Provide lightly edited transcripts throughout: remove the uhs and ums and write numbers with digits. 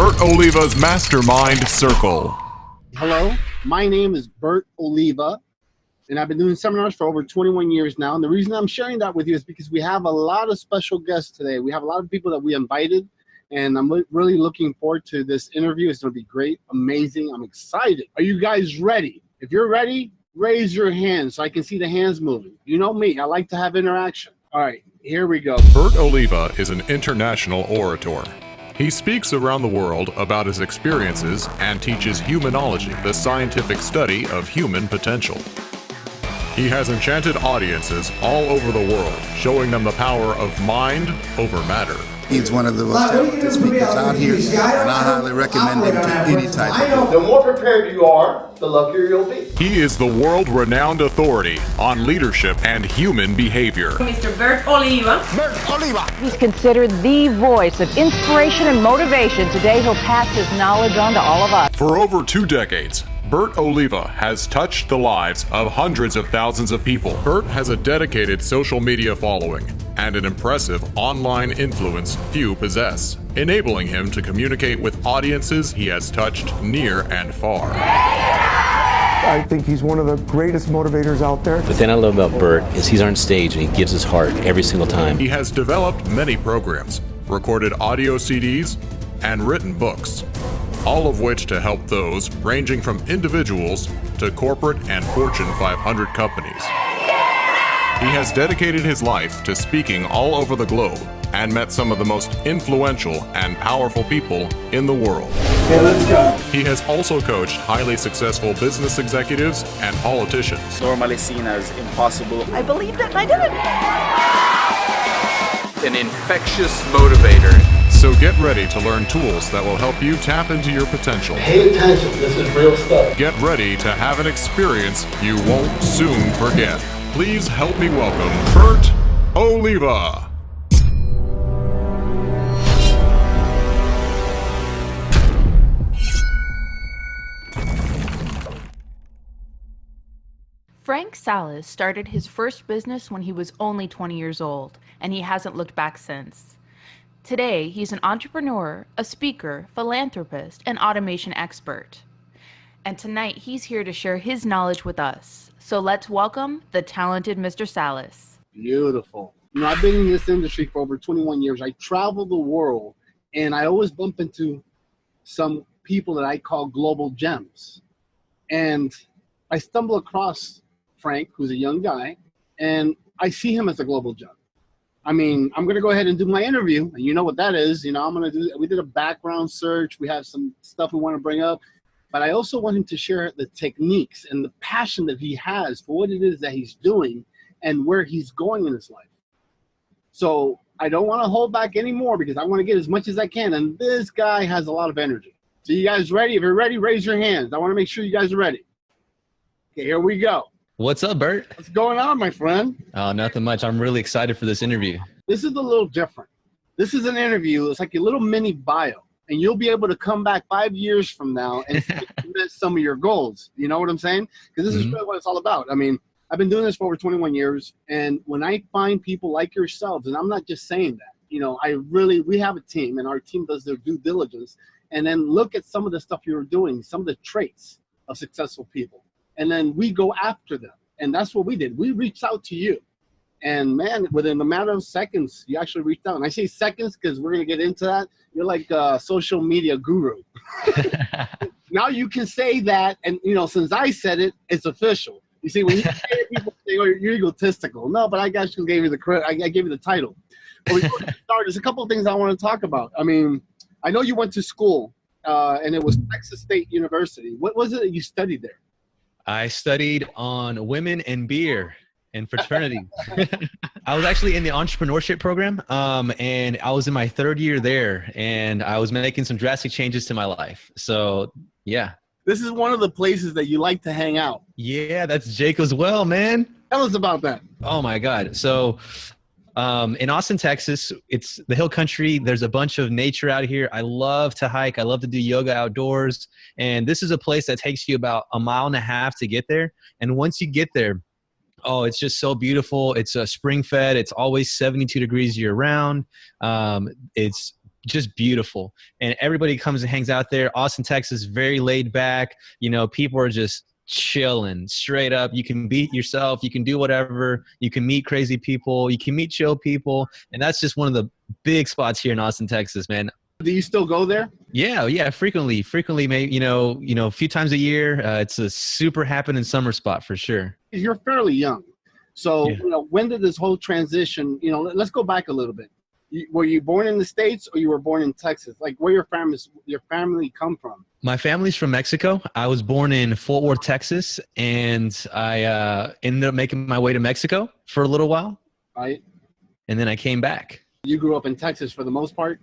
Bert Oliva's Mastermind Circle. Hello, my name is Bert Oliva, and I've been doing seminars for over 21 years now. And the reason I'm sharing that with you is because we have a lot of special guests today. We have a lot of people that we invited, and I'm really looking forward to this interview. It's going to be great, amazing. I'm excited. Are you guys ready? If you're ready, raise your hand so I can see the hands moving. You know me, I like to have interaction. All right, here we go. Bert Oliva is an international orator. He speaks around the world about his experiences and teaches humanology, the scientific study of human potential. He has enchanted audiences all over the world, showing them the power of mind over matter. He's one of the most talented speakers out here, and I highly recommend him to any type of The more prepared you are, the luckier you'll be. He is the world-renowned authority on leadership and human behavior. Mr. Bert Oliva. Bert Oliva! He's considered the voice of inspiration and motivation. Today, he'll pass his knowledge on to all of us. For over 2 decades, Bert Oliva has touched the lives of hundreds of thousands of people. Bert has a dedicated social media following and an impressive online influence few possess, enabling him to communicate with audiences he has touched near and far. I think he's one of the greatest motivators out there. The thing I love about Bert is he's on stage and he gives his heart every single time. He has developed many programs, recorded audio CDs, and written books, all of which to help those ranging from individuals to corporate and Fortune 500 companies. He has dedicated his life to speaking all over the globe and met some of the most influential and powerful people in the world. Okay, let's go. He has also coached highly successful business executives and politicians. Normally seen as impossible. I believed it and I did it. An infectious motivator. So get ready to learn tools that will help you tap into your potential. Pay attention, this is real stuff. Get ready to have an experience you won't soon forget. Please help me welcome Bert Oliva. Frank Salas started his first business when he was only 20 years old, and he hasn't looked back since. Today, he's an entrepreneur, a speaker, philanthropist, and automation expert. And tonight, he's here to share his knowledge with us. So let's welcome the talented Mr. Salas. Beautiful. You know, I've been in this industry for over 21 years. I travel the world, and I always bump into some people that I call global gems. And I stumble across Frank, who's a young guy, and I see him as a global gem. I mean, I'm going to go ahead and do my interview, and you know what that is. You know, we did a background search. We have some stuff we want to bring up. But I also want him to share the techniques and the passion that he has for what it is that he's doing and where he's going in his life. So I don't want to hold back anymore because I want to get as much as I can. And this guy has a lot of energy. So you guys ready? If you're ready, raise your hands. I want to make sure you guys are ready. Okay, here we go. What's up, Bert? What's going on, my friend? Oh, nothing much. I'm really excited for this interview. This is a little different. This is an interview. It's like a little mini bio. And you'll be able to come back 5 years from now and miss some of your goals. You know what I'm saying? Because this is really what it's all about. I mean, I've been doing this for over 21 years. And when I find people like yourselves, and I'm not just saying that, you know, we have a team, and our team does their due diligence. And then look at some of the stuff you're doing, some of the traits of successful people. And then we go after them. And that's what we did. We reached out to you. And man, within a matter of seconds, you actually reached out. And I say seconds because we're going to get into that. You're like a social media guru. Now you can say that. And, you know, since I said it, it's official. You see, when you say it, people say, oh, you're egotistical. No, but I actually gave you the credit. I gave you the title. But before we start, there's a couple of things I want to talk about. I mean, I know you went to school, and it was Texas State University. What was it that you studied there? I studied on women and beer and fraternity. I was actually in the entrepreneurship program, and I was in my 3rd year there, and I was making some drastic changes to my life. So, yeah. This is one of the places that you like to hang out. Yeah, that's Jake as well, man. Tell us about that. Oh, my God. So, in Austin, Texas, it's the hill country. There's a bunch of nature out here. I love to hike. I love to do yoga outdoors. And this is a place that takes you about 1.5 miles to get there. And once you get there, oh, it's just so beautiful. It's spring fed. It's always 72 degrees year round. It's just beautiful. And everybody comes and hangs out there. Austin, Texas, very laid back. You know, people are just chilling straight up. You can be yourself. You can do whatever. You can meet crazy people. You can meet chill people. And that's just one of the big spots here in Austin, Texas, man. Do you still go there? Yeah, frequently, maybe, a few times a year. It's a super happening summer spot for sure. You're fairly young. So, when did this whole transition, let's go back a little bit. Were you born in the States or you were born in Texas? Like, where your family come from? My family's from Mexico. I was born in Fort Worth, Texas, and I ended up making my way to Mexico for a little while. Right. And then I came back. You grew up in Texas for the most part?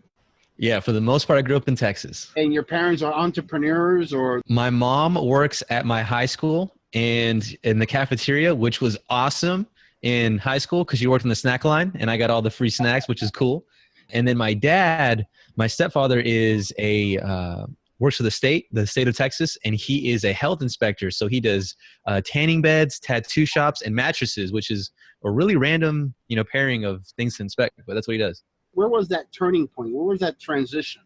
Yeah, for the most part, I grew up in Texas. And your parents are entrepreneurs or? My mom works at my high school and in the cafeteria, which was awesome in high school because she worked in the snack line and I got all the free snacks, which is cool. And then my dad, my stepfather is works for the state of Texas, and he is a health inspector. So he does tanning beds, tattoo shops, and mattresses, which is a really random, pairing of things to inspect, but that's what he does. Where was that turning point? Where was that transition?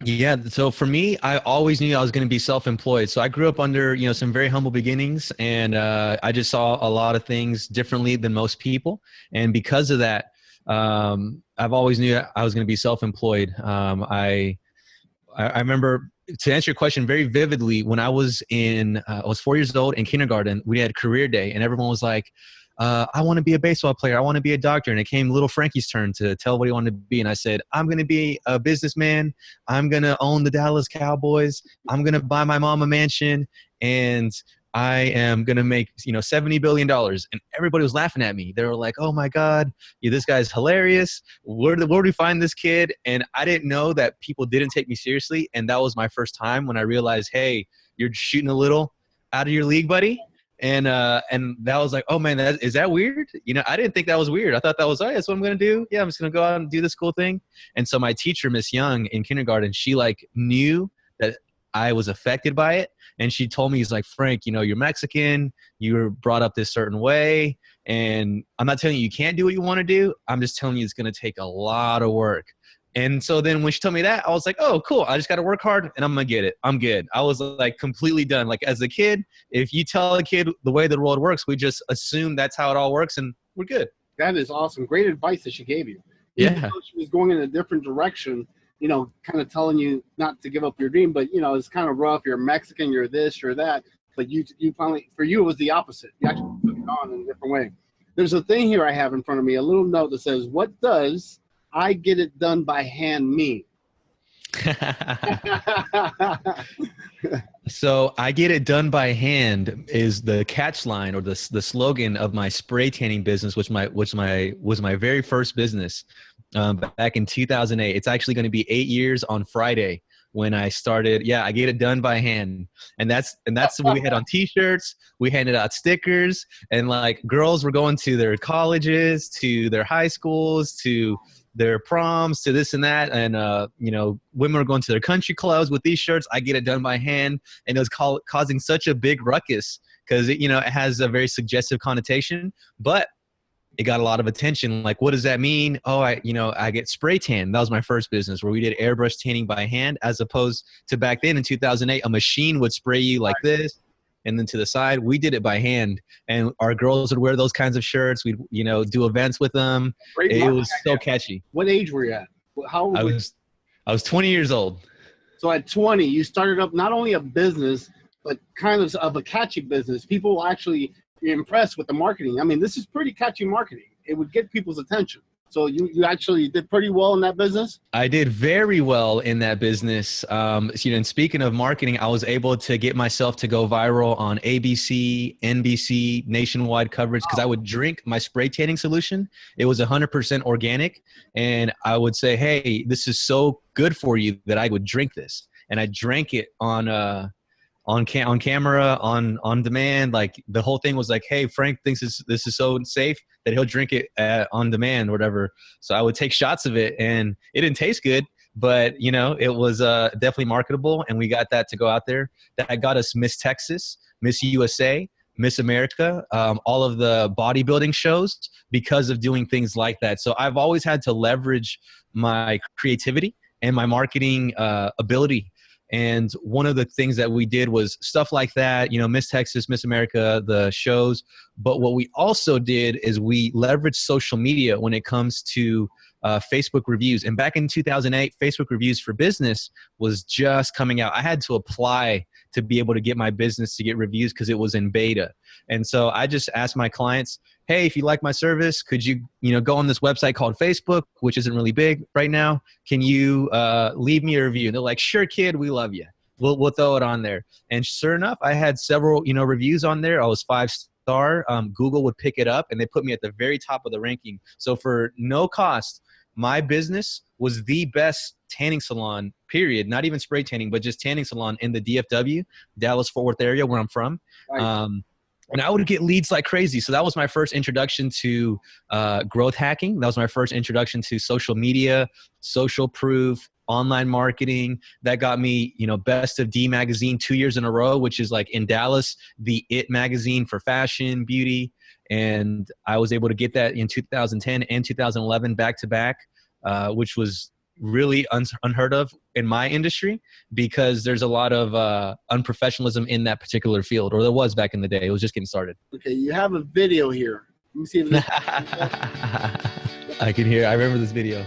Yeah. So for me, I always knew I was going to be self-employed. So I grew up under, some very humble beginnings, and I just saw a lot of things differently than most people. And because of that, I've always knew I was going to be self-employed. I remember, to answer your question very vividly, when I was I was 4 years old in kindergarten, we had career day, and everyone was like, I want to be a baseball player. I want to be a doctor. And it came little Frankie's turn to tell what he wanted to be. And I said, I'm going to be a businessman. I'm going to own the Dallas Cowboys. I'm going to buy my mom a mansion. And I am going to make, $70 billion. And everybody was laughing at me. They were like, oh my God, this guy's hilarious. Where do we find this kid? And I didn't know that people didn't take me seriously. And that was my first time when I realized, hey, you're shooting a little out of your league, buddy. And that was like, oh man, is that weird? I didn't think that was weird. I thought that was, all right, that's what I'm going to do. Yeah, I'm just going to go out and do this cool thing. And so my teacher, Miss Young in kindergarten, she knew that I was affected by it. And she told me, he's like, Frank, you're Mexican. You were brought up this certain way. And I'm not telling you can't do what you want to do. I'm just telling you it's going to take a lot of work. And so then when she told me that, I was like, oh, cool. I just got to work hard and I'm going to get it. I'm good. I was completely done. As a kid, if you tell a kid the way the world works, we just assume that's how it all works and we're good. That is awesome. Great advice that she gave you. Yeah. Even though she was going in a different direction, kind of telling you not to give up your dream, but, it's kind of rough. You're Mexican, you're this, you're that. But you finally, for you, it was the opposite. You actually took it on in a different way. There's a thing here I have in front of me, a little note that says, what does I get it done by hand mean? So I get it done by hand is the catch line or the slogan of my spray tanning business, which was my very first business back in 2008. It's actually going to be 8 years on Friday when I started. Yeah, I get it done by hand. And that's what we had on t-shirts. We handed out stickers, and girls were going to their colleges, to their high schools, to their proms, to this and that. And, women were going to their country clubs with these shirts. I get it done by hand. And it was causing such a big ruckus because, it has a very suggestive connotation, but it got a lot of attention. What does that mean? Oh, I get spray tan. That was my first business where we did airbrush tanning by hand, as opposed to back then in 2008, a machine would spray you like this. And then to the side, we did it by hand. And our girls would wear those kinds of shirts. We'd, do events with them. It was so catchy. What age were you at? How old were you? I was 20 years old. So at 20, you started up not only a business, but kind of a catchy business. People will actually be impressed with the marketing. I mean, this is pretty catchy marketing. It would get people's attention. So you actually did pretty well in that business? I did very well in that business. And speaking of marketing, I was able to get myself to go viral on ABC, NBC, nationwide coverage, because I would drink my spray tanning solution. It was 100% organic. And I would say, hey, this is so good for you that I would drink this. And I drank it on camera, on demand. The whole thing was hey, Frank thinks this is so safe that he'll drink it on demand or whatever. So I would take shots of it, and it didn't taste good, but it was definitely marketable, and we got that to go out there. That got us Miss Texas, Miss USA, Miss America, all of the bodybuilding shows because of doing things like that. So I've always had to leverage my creativity and my marketing ability. And one of the things that we did was stuff like that, you know, Miss Texas, Miss America, the shows. But what we also did is we leveraged social media when it comes to Facebook reviews. And back in 2008, Facebook reviews for business was just coming out. I had to apply to be able to get my business to get reviews because it was in beta. And so I just asked my clients, hey, if you like my service, could you, go on this website called Facebook, which isn't really big right now. Can you leave me a review? And they're like, sure, kid, we love you. We'll throw it on there. And sure enough, I had several, reviews on there. I was 5-star. Google would pick it up and they put me at the very top of the ranking. So for no cost, my business was the best tanning salon, period. Not even spray tanning, but just tanning salon in the DFW, Dallas-Fort Worth area where I'm from. Right. And I would get leads like crazy. So that was my first introduction to growth hacking. That was my first introduction to social media, social proof, online marketing. That got me, Best of D magazine 2 years in a row, which is like in Dallas, the It magazine for fashion, beauty. And I was able to get that in 2010 and 2011 back to back, which was really unheard of in my industry because there's a lot of unprofessionalism in that particular field, or there was back in the day. It was just getting started. Okay, you have a video here. Let me see if this I can hear. I remember this video.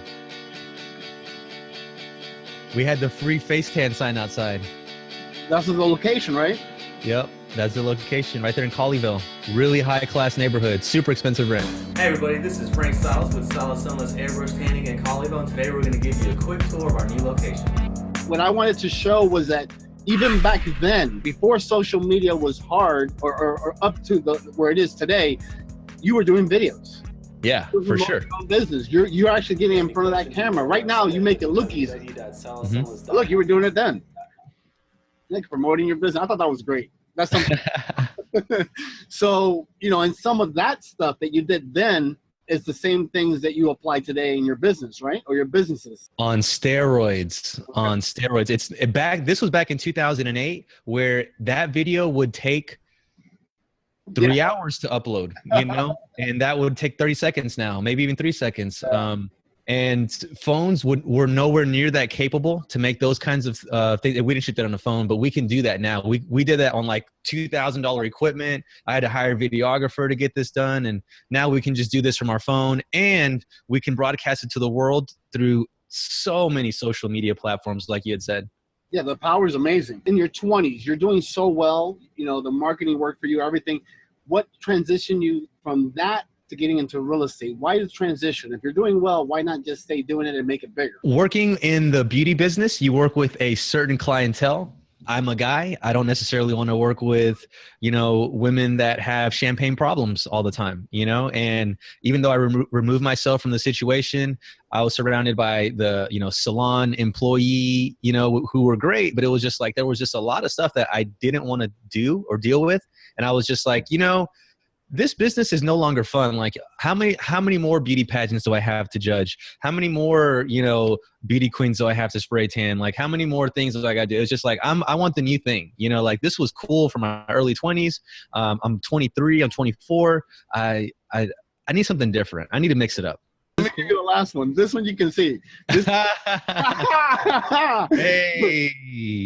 We had the free face tan sign outside. That's the location, right? Yep, that's the location right there in Colleyville. Really high-class neighborhood, super expensive rent. Hey everybody, this is Frank Stiles with Stiles Sunless Airbrush Tanning in Colleyville, and today we're going to give you a quick tour of our new location. What I wanted to show was that even back then, before social media was hard or up to where it is today, you were doing videos. Yeah, for sure. Business. You're actually getting in front of that camera. Right now, you make it look easy. Mm-hmm. Look, you were doing it then. Like promoting your business. I thought that was great. That's something. So, and some of that stuff that you did then is the same things that you apply today in your business, right? Or your businesses. On steroids. Okay. On steroids. This was back in 2008 where that video would take 3 hours to upload, and that would take 30 seconds now, maybe even 3 seconds. And phones were nowhere near that capable to make those kinds of things. We didn't shoot that on a phone, but we can do that now. We did that on like $2,000 equipment. I had to hire a videographer to get this done. And now we can just do this from our phone, and we can broadcast it to the world through so many social media platforms, like you had said. Yeah, the power is amazing. In your 20s, you're doing so well, the marketing worked for you, everything. What transitioned you from that to getting into real estate? Why the transition? If you're doing well, why not just stay doing it and make it bigger? Working in the beauty business, you work with a certain clientele. I'm a guy. I don't necessarily want to work with, women that have champagne problems all the time, and even though I removed myself from the situation, I was surrounded by the, salon employee, who were great, but it was just like, there was just a lot of stuff that I didn't want to do or deal with. And I was just like, this business is no longer fun. Like how many more beauty pageants do I have to judge? How many more, beauty queens do I have to spray tan? Like how many more things do I got to do? It's just like, I want the new thing, like this was cool for my early 20s. I'm 23, I'm 24. I need something different. I need to mix it up. Let me give you the last one. This one you can see. Hey.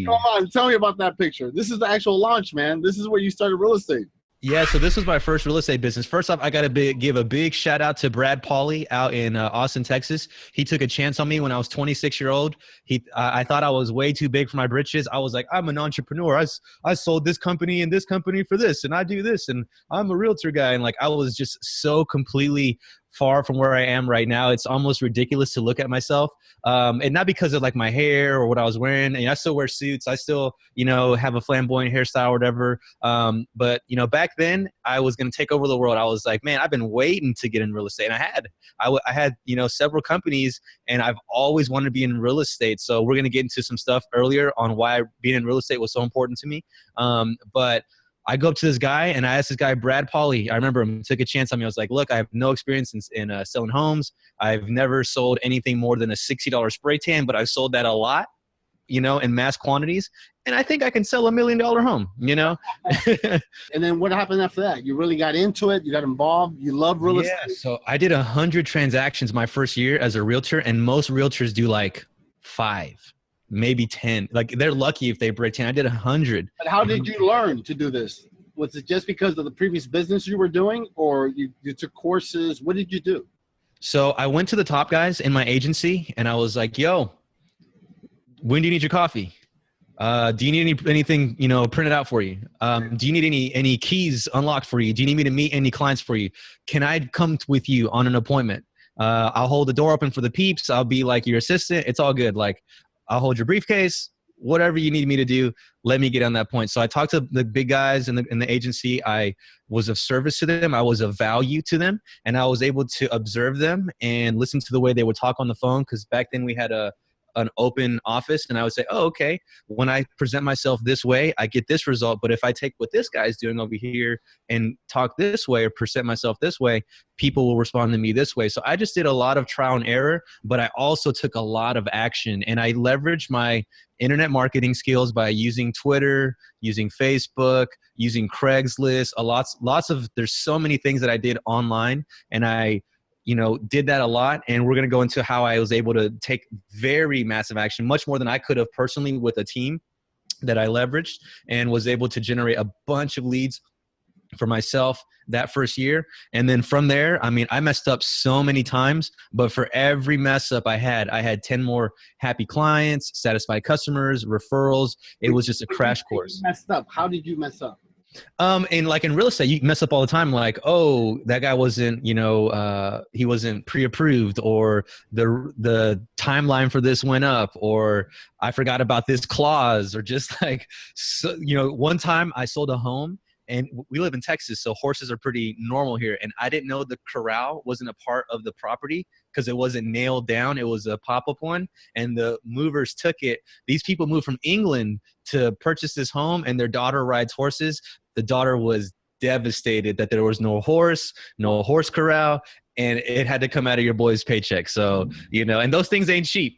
Come on, tell me about that picture. This is the actual launch, man. This is where you started real estate. Yeah, so this was my first real estate business. First off, I got to give a big shout out to Brad Pauly out in Austin, Texas. He took a chance on me when I was 26-year-old. I thought I was way too big for my britches. I was like, I'm an entrepreneur. I sold this company and this company for this, and I do this, and I'm a realtor guy. And like, I was just so completely far from where I am right now. It's almost ridiculous to look at myself. And not because of like my hair or what I was wearing. And I still wear suits. I still, have a flamboyant hairstyle or whatever. But back then I was going to take over the world. I was like, man, I've been waiting to get in real estate. And I had, several companies, and I've always wanted to be in real estate. So we're going to get into some stuff earlier on why being in real estate was so important to me. But I go up to this guy and I asked this guy, Brad Pauly, I remember him, took a chance on me. I was like, look, I have no experience in selling homes. I've never sold anything more than a $60 spray tan, but I've sold that a lot, in mass quantities. And I think I can sell $1 million home, And then what happened after that? You really got into it. You got involved. You love real estate. Yeah, so I did 100 transactions my first year as a realtor, and most realtors do like 5, maybe 10. Like they're lucky if they break 10. I did 100. But how did you learn to do this? Was it just because of the previous business you were doing, or you took courses? What did you do? So I went to the top guys in my agency and I was like, yo, when do you need your coffee? Do you need anything, printed out for you? Do you need any keys unlocked for you? Do you need me to meet any clients for you? Can I come with you on an appointment? I'll hold the door open for the peeps. I'll be like your assistant. It's all good. Like I'll hold your briefcase, whatever you need me to do. Let me get on that point. So I talked to the big guys in the agency. I was of service to them. I was of value to them, and I was able to observe them and listen to the way they would talk on the phone. Cause back then we had an open office, and I would say, oh, okay, when I present myself this way, I get this result. But if I take what this guy's doing over here and talk this way or present myself this way, people will respond to me this way. So I just did a lot of trial and error, but I also took a lot of action, and I leveraged my internet marketing skills by using Twitter, using Facebook, using Craigslist, there's so many things that I did online, and I did that a lot. And we're going to go into how I was able to take very massive action, much more than I could have personally with a team that I leveraged, and was able to generate a bunch of leads for myself that first year. And then from there, I messed up so many times, but for every mess up I had 10 more happy clients, satisfied customers, referrals. It was just a crash course. You messed up. How did you mess up? And like in real estate, you mess up all the time. Like, oh, that guy wasn't, he wasn't pre-approved, or the timeline for this went up, or I forgot about this clause, or just like, so, one time I sold a home, and we live in Texas, so horses are pretty normal here. And I didn't know the corral wasn't a part of the property because it wasn't nailed down. It was a pop-up one, and the movers took it. These people moved from England to purchase this home, and their daughter rides horses. The daughter was devastated that there was no horse corral, and it had to come out of your boy's paycheck. So, and those things ain't cheap.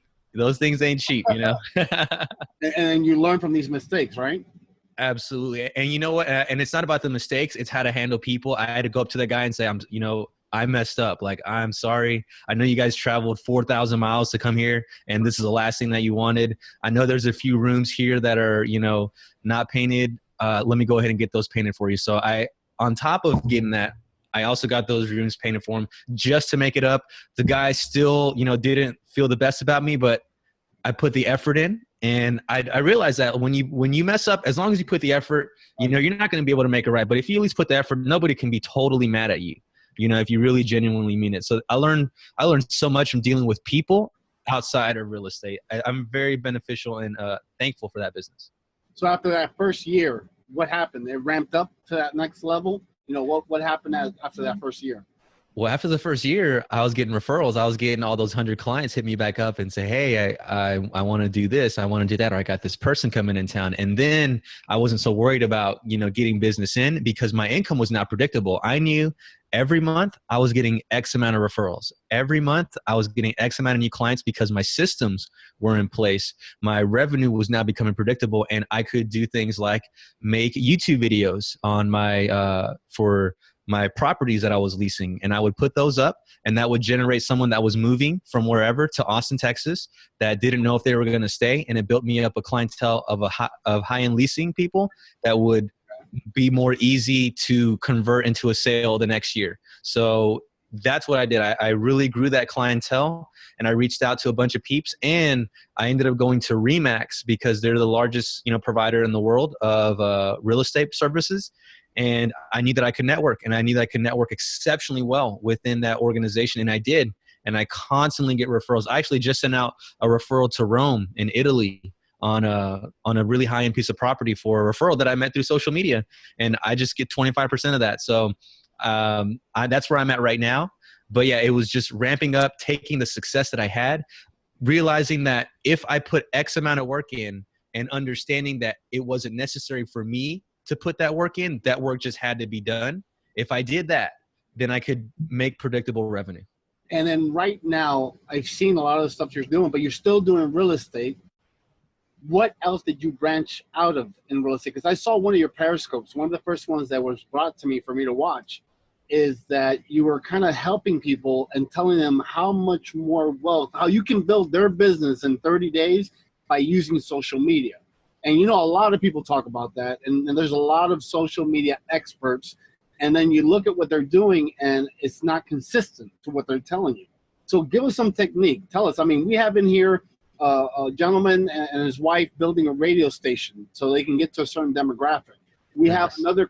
And you learn from these mistakes, right? Absolutely. And you know what? And it's not about the mistakes. It's how to handle people. I had to go up to the guy and say, I messed up. Like, I'm sorry. I know you guys traveled 4,000 miles to come here, and this is the last thing that you wanted. I know there's a few rooms here that are, not painted. Let me go ahead and get those painted for you. So on top of getting that, I also got those rooms painted for him just to make it up. The guy still, didn't feel the best about me, but I put the effort in. And I realized that when you mess up, as long as you put the effort, you're not going to be able to make it right. But if you at least put the effort, nobody can be totally mad at you, if you really genuinely mean it. So I learned so much from dealing with people outside of real estate. I'm very beneficial and thankful for that business. So after that first year, what happened? It ramped up to that next level. What happened after that first year? Well, after the first year, I was getting referrals. I was getting all those 100 clients hit me back up and say, hey, I want to do this. I want to do that. Or I got this person coming in town. And then I wasn't so worried about, getting business in because my income was not predictable. I knew every month I was getting X amount of referrals. Every month I was getting X amount of new clients because my systems were in place. My revenue was now becoming predictable, and I could do things like make YouTube videos on for my properties that I was leasing, and I would put those up, and that would generate someone that was moving from wherever to Austin, Texas, that didn't know if they were going to stay, and it built me up a clientele of high-end leasing people that would be more easy to convert into a sale the next year. So that's what I did. I really grew that clientele, and I reached out to a bunch of peeps, and I ended up going to RE/MAX because they're the largest provider in the world of real estate services. And I knew that I could network, and I knew that I could network exceptionally well within that organization. And I did. And I constantly get referrals. I actually just sent out a referral to Rome in Italy on a really high-end piece of property for a referral that I met through social media. And I just get 25% of that. So that's where I'm at right now. But yeah, it was just ramping up, taking the success that I had, realizing that if I put X amount of work in, and understanding that it wasn't necessary for me to put that work in, that work just had to be done. If I did that, then I could make predictable revenue. And then right now, I've seen a lot of the stuff you're doing, but you're still doing real estate. What else did you branch out of in real estate? Because I saw one of your periscopes, one of the first ones that was brought to me for me to watch. is that you were kind of helping people and telling them how much more wealth, how you can build their business in 30 days by using social media. And you know, a lot of people talk about that, and there's a lot of social media experts, and then you look at what they're doing and it's not consistent to what they're telling you. So give us some technique. Tell us. I mean, we have in here a gentleman and his wife building a radio station so they can get to a certain demographic. We have another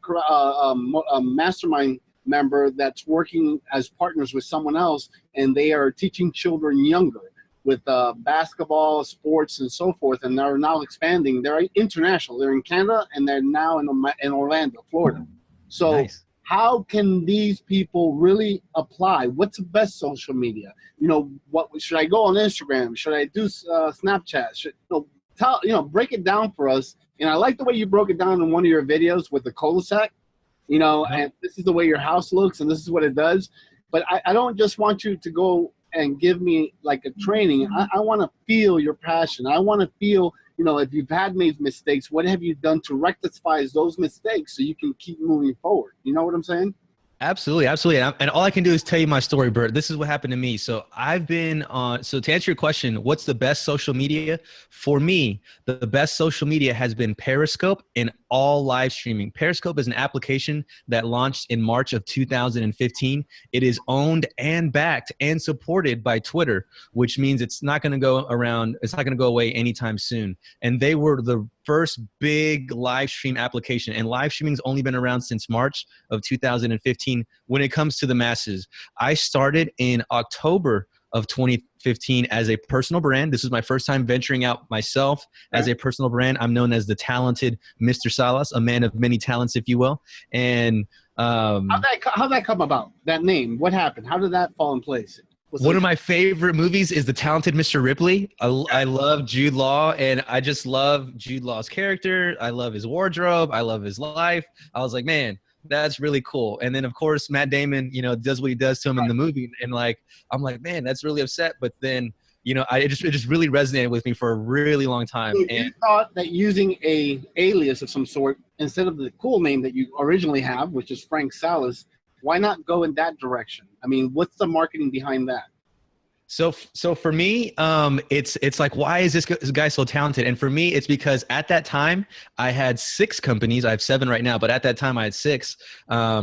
mastermind member that's working as partners with someone else, and they are teaching children younger with basketball, sports, and so forth, and they're now expanding. They're international. They're in Canada, and they're now in Orlando, Florida. So nice. How can these people really apply? What's the best social media? You know, what should I go on Instagram? Should I do Snapchat? Break it down for us. And I like the way you broke it down in one of your videos with the cul-de-sac. You know, and this is the way your house looks, and this is what it does. But I don't just want you to go and give me like a training. I want to feel your passion. I want to feel, you know, if you've made mistakes, what have you done to rectify those mistakes so you can keep moving forward? You know what I'm saying? Absolutely. Absolutely. And all I can do is tell you my story, Bert. This is what happened to me. So I've been on, so to answer your question, what's the best social media? For me, the best social media has been Periscope and all live streaming. Periscope is an application that launched in March of 2015. It is owned and backed and supported by Twitter, which means it's not going to go around. It's not going to go away anytime soon. And they were the first big live stream application, and live streaming's only been around since March of 2015 when it comes to the masses. I started in October of 2015 as a personal brand. This is my first time venturing out myself as a personal brand. I'm known as the talented Mr. Salas, a man of many talents, if you will. And how'd that come about, that name? What happened? How did that fall in place? One of my favorite movies is The Talented Mr. Ripley. I love Jude Law, and I just love Jude Law's character. I love his wardrobe. I love his life. I was like, man, that's really cool. And then, of course, Matt Damon, you know, does what he does to him in the movie. And, like, I'm like, man, that's really upset. But then, you know, it just really resonated with me for a really long time. So you thought that using a alias of some sort, instead of the cool name that you originally have, which is Frank Salas, why not go in that direction? I mean, what's the marketing behind that? So for me, it's like, why is this guy so talented? And for me, it's because at that time I had 6 companies. I have 7 right now, but at that time I had 6,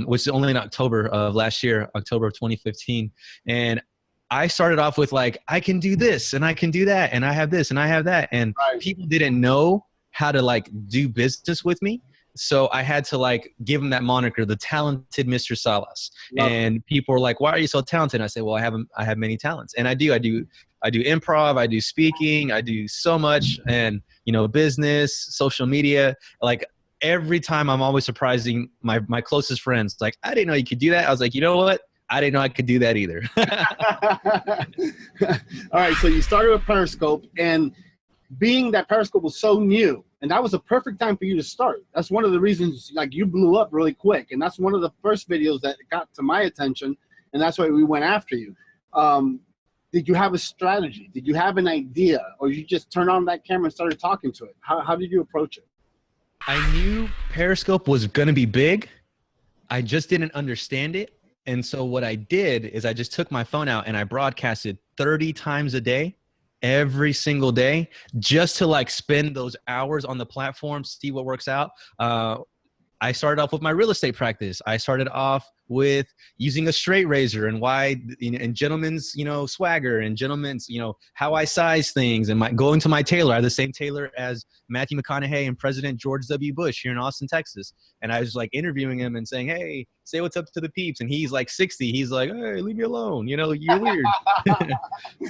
which is only in October of last year, October of 2015. And I started off with like, I can do this and I can do that. And I have this and I have that. And people didn't know how to like do business with me. So I had to like give him that moniker, the talented Mr. Salas. And people were like, why are you so talented? And I say, well, I have many talents. And I do improv, I do speaking, I do so much, and, you know, business, social media. Like every time I'm always surprising my closest friends. Like, I didn't know you could do that. I was like, you know what? I didn't know I could do that either. All right. So you started with Periscope, and being that Periscope was so new, and that was a perfect time for you to start. That's one of the reasons, like, you blew up really quick. And that's one of the first videos that got to my attention. And that's why we went after you. Did you have a strategy? Did you have an idea? Or you just turned on that camera and started talking to it? How did you approach it? I knew Periscope was going to be big. I just didn't understand it. And so what I did is I just took my phone out and I broadcasted 30 times a day, every single day, just to like spend those hours on the platform, see what works out. I started off with my real estate practice. I started off with using a straight razor and and gentlemen's, you know, swagger, and gentlemen's, you know, how I size things, and going to my tailor. I have the same tailor as Matthew McConaughey and President George W. Bush here in Austin, Texas. And I was like interviewing him and saying, hey, say what's up to the peeps. And he's like 60. He's like, hey, leave me alone. You know, you're weird.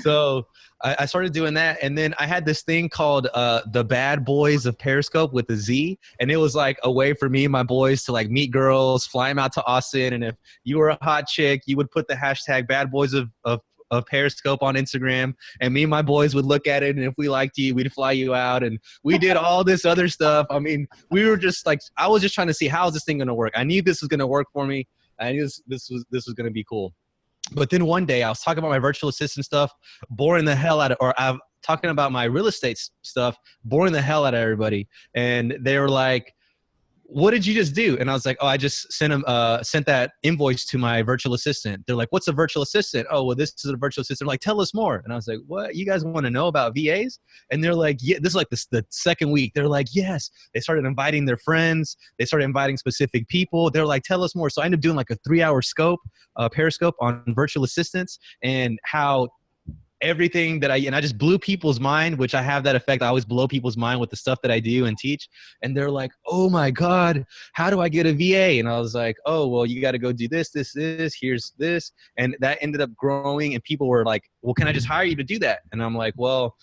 So I started doing that. And then I had this thing called the Bad Boys of Periscope with a Z. And it was like a way for me and my boys to like meet girls, fly them out to Austin. And if you were a hot chick, you would put the hashtag Bad Boys of Periscope on Instagram, and me and my boys would look at it, and if we liked you, we'd fly you out, and we did all this other stuff. I mean, we were just like, I was just trying to see, how is this thing going to work? I knew this was going to work for me. I knew this was going to be cool. But then one day I was talking about my virtual assistant stuff, boring the hell out of, or I'm talking about my real estate stuff, boring the hell out of everybody. And they were like, what did you just do? And I was like, oh, I just sent that invoice to my virtual assistant. They're like, what's a virtual assistant? Oh, well, this is a virtual assistant. They're like, tell us more. And I was like, what? You guys want to know about VAs? And they're like, yeah, this is like the second week. They're like, yes. They started inviting their friends. They started inviting specific people. They're like, tell us more. So I ended up doing like a 3-hour Periscope on virtual assistants and how everything that I just blew people's mind, which I have that effect. I always blow people's mind with the stuff that I do and teach. And they're like, oh my God, how do I get a VA? And I was like, oh, well, you got to go do this, here's this. And that ended up growing. And people were like, well, can I just hire you to do that? And I'm like, well,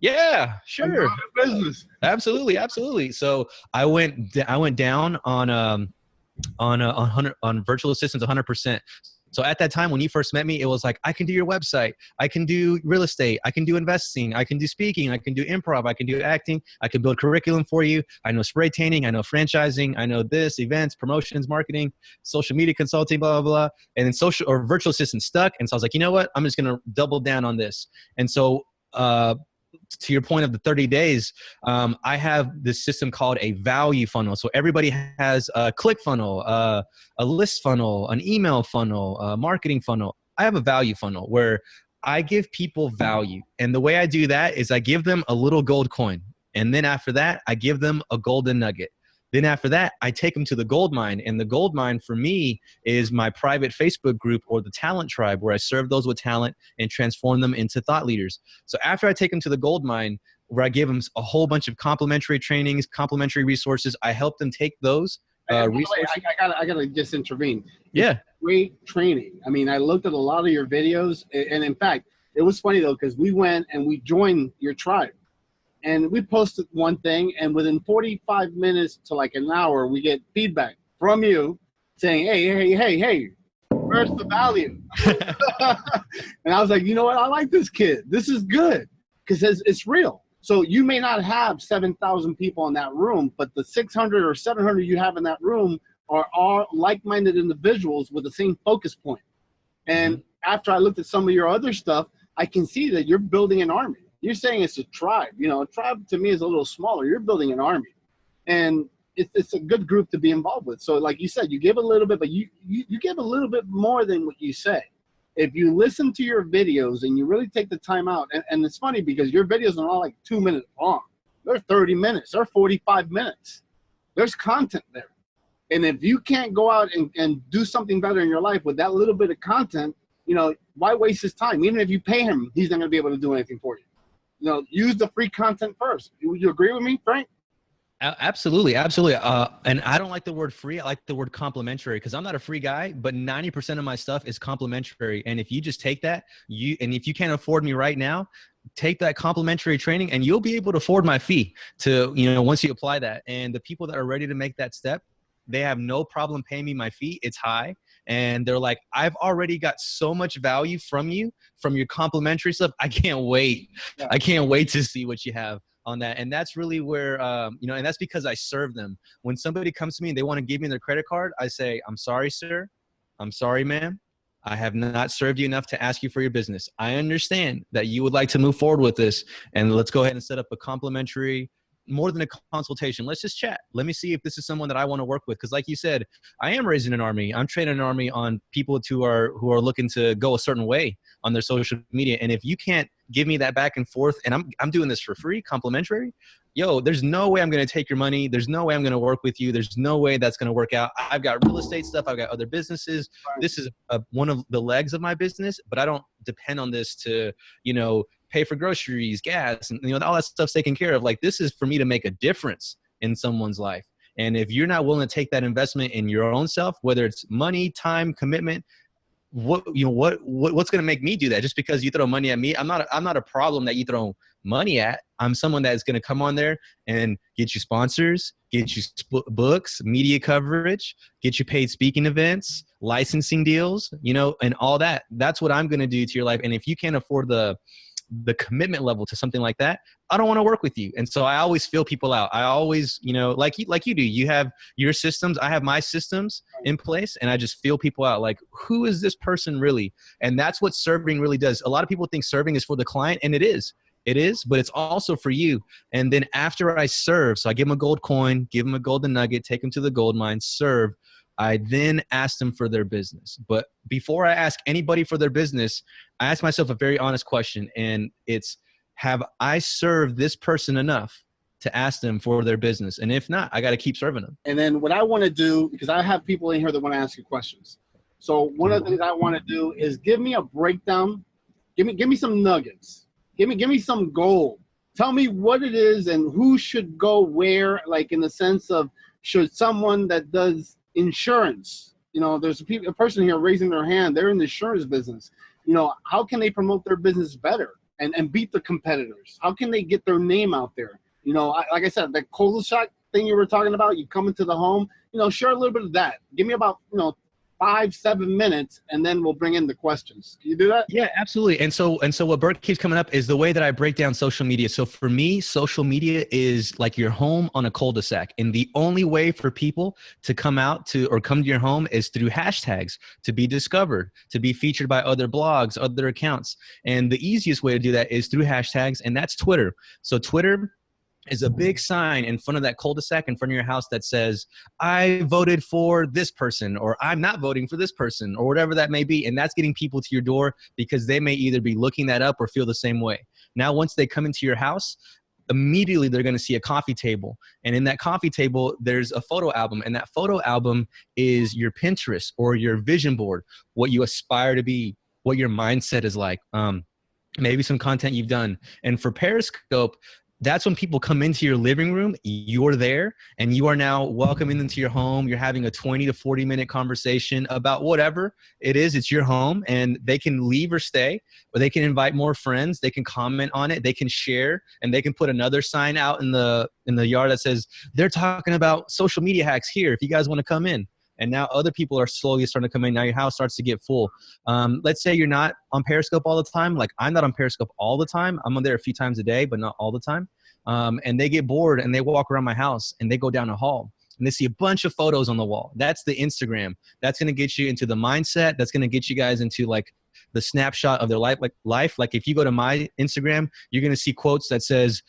yeah, sure. Business. Absolutely. Absolutely. So I went down on virtual assistants 100%. So at that time, when you first met me, it was like, I can do your website. I can do real estate. I can do investing. I can do speaking. I can do improv. I can do acting. I can build curriculum for you. I know spray tanning. I know franchising. I know this, events, promotions, marketing, social media consulting, blah, blah, blah. And then social or virtual assistant stuck. And so I was like, you know what? I'm just going to double down on this. And so to your point of the 30 days, I have this system called a value funnel. So everybody has a click funnel, a list funnel, an email funnel, a marketing funnel. I have a value funnel where I give people value. And the way I do that is I give them a little gold coin. And then after that, I give them a golden nugget. Then after that, I take them to the gold mine. And the gold mine for me is my private Facebook group or the talent tribe, where I serve those with talent and transform them into thought leaders. So after I take them to the gold mine, where I give them a whole bunch of complimentary trainings, complimentary resources, I help them take those resources. I gotta just intervene. Yeah. Great training. I mean, I looked at a lot of your videos, and in fact, it was funny though, because we went and we joined your tribe. And we posted one thing, and within 45 minutes to like an hour, we get feedback from you saying, hey, where's the value? And I was like, you know what? I like this kid. This is good because it's real. So you may not have 7,000 people in that room, but the 600 or 700 you have in that room are all like-minded individuals with the same focus point. And after I looked at some of your other stuff, I can see that you're building an army. You're saying it's a tribe. You know, a tribe to me is a little smaller. You're building an army. And it's a good group to be involved with. So like you said, you give a little bit, but you give a little bit more than what you say. If you listen to your videos and you really take the time out, and it's funny because your videos are all like 2 minutes long. They're 30 minutes. They're 45 minutes. There's content there. And if you can't go out and do something better in your life with that little bit of content, you know, why waste his time? Even if you pay him, he's not going to be able to do anything for you. You know, use the free content first. Would you agree with me, Frank? Absolutely. Absolutely. And I don't like the word free. I like the word complimentary because I'm not a free guy, but 90% of my stuff is complimentary. And if you just take that, and if you can't afford me right now, take that complimentary training and you'll be able to afford my fee to, you know, once you apply that. And the people that are ready to make that step, they have no problem paying me my fee. It's high. And they're like, I've already got so much value from you, from your complimentary stuff. I can't wait. Yeah. I can't wait to see what you have on that. And that's really where, you know, and that's because I serve them. When somebody comes to me and they want to give me their credit card, I say, I'm sorry, sir. I'm sorry, ma'am. I have not served you enough to ask you for your business. I understand that you would like to move forward with this. And let's go ahead and set up a complimentary, more than a consultation. Let's just chat. Let me see if this is someone that I want to work with. Because like you said, I am raising an army. I'm training an army on people who are looking to go a certain way on their social media. And if you can't give me that back and forth, and I'm doing this for free, complimentary, yo, there's no way I'm going to take your money. There's no way I'm going to work with you. There's no way that's going to work out. I've got real estate stuff. I've got other businesses. This is one of the legs of my business, but I don't depend on this to, you know, pay for groceries, gas, and, you know, all that stuff's taken care of. Like, this is for me to make a difference in someone's life. And if you're not willing to take that investment in your own self, whether it's money, time, commitment, what's going to make me do that? Just because you throw money at me, I'm not a problem that you throw money at. I'm someone that's going to come on there and get you sponsors, get you books, media coverage, get you paid speaking events, licensing deals, you know, and all that. That's what I'm going to do to your life. And if you can't afford the commitment level to something like that, I don't want to work with you. And so I always feel people out. I always, you know, like you do, you have your systems, I have my systems in place, and I just feel people out. Like, who is this person really? And that's what serving really does. A lot of people think serving is for the client, and it is. It is, but it's also for you. And then after I serve, so I give them a gold coin, give them a golden nugget, take them to the gold mine, serve. I then ask them for their business. But before I ask anybody for their business, I ask myself a very honest question, and it's, have I served this person enough to ask them for their business? And if not, I got to keep serving them. And then what I want to do, because I have people in here that want to ask you questions. So one of the things I want to do is give me a breakdown. Give me some nuggets. Give me some gold. Tell me what it is and who should go where, like in the sense of, should someone that does insurance, there's a person here raising their hand, they're in the insurance business. How can they promote their business better and beat the competitors? How can they get their name out there? Like I said, that cul-de-sac thing you were talking about, you come into the home, share a little bit of that. Give me about, 5-7 minutes, and then we'll bring in the questions. Can you do that? Yeah, absolutely. And so what Bert keeps coming up is the way that I break down social media. So for me, social media is like your home on a cul-de-sac. And the only way for people to come out to or come to your home is through hashtags, to be discovered, to be featured by other blogs, other accounts. And the easiest way to do that is through hashtags, and that's Twitter. So Twitter is a big sign in front of that cul-de-sac in front of your house that says, I voted for this person, or I'm not voting for this person, or whatever that may be. And that's getting people to your door because they may either be looking that up or feel the same way. Now, once they come into your house, immediately they're going to see a coffee table. And in that coffee table, there's a photo album. And that photo album is your Pinterest or your vision board, what you aspire to be, what your mindset is like, maybe some content you've done. And for Periscope, that's when people come into your living room, you're there, and you are now welcoming them to your home. You're having a 20 to 40 minute conversation about whatever it is. It's your home, and they can leave or stay, or they can invite more friends. They can comment on it. They can share, and they can put another sign out in the yard that says, they're talking about social media hacks here if you guys want to come in. And now other people are slowly starting to come in. Now your house starts to get full. Let's say you're not on Periscope all the time. Like, I'm not on Periscope all the time. I'm on there a few times a day, but not all the time. And they get bored and they walk around my house and they go down a hall and they see a bunch of photos on the wall. That's the Instagram. That's going to get you into the mindset. That's going to get you guys into like the snapshot of their life. Like if you go to my Instagram, you're going to see quotes that says,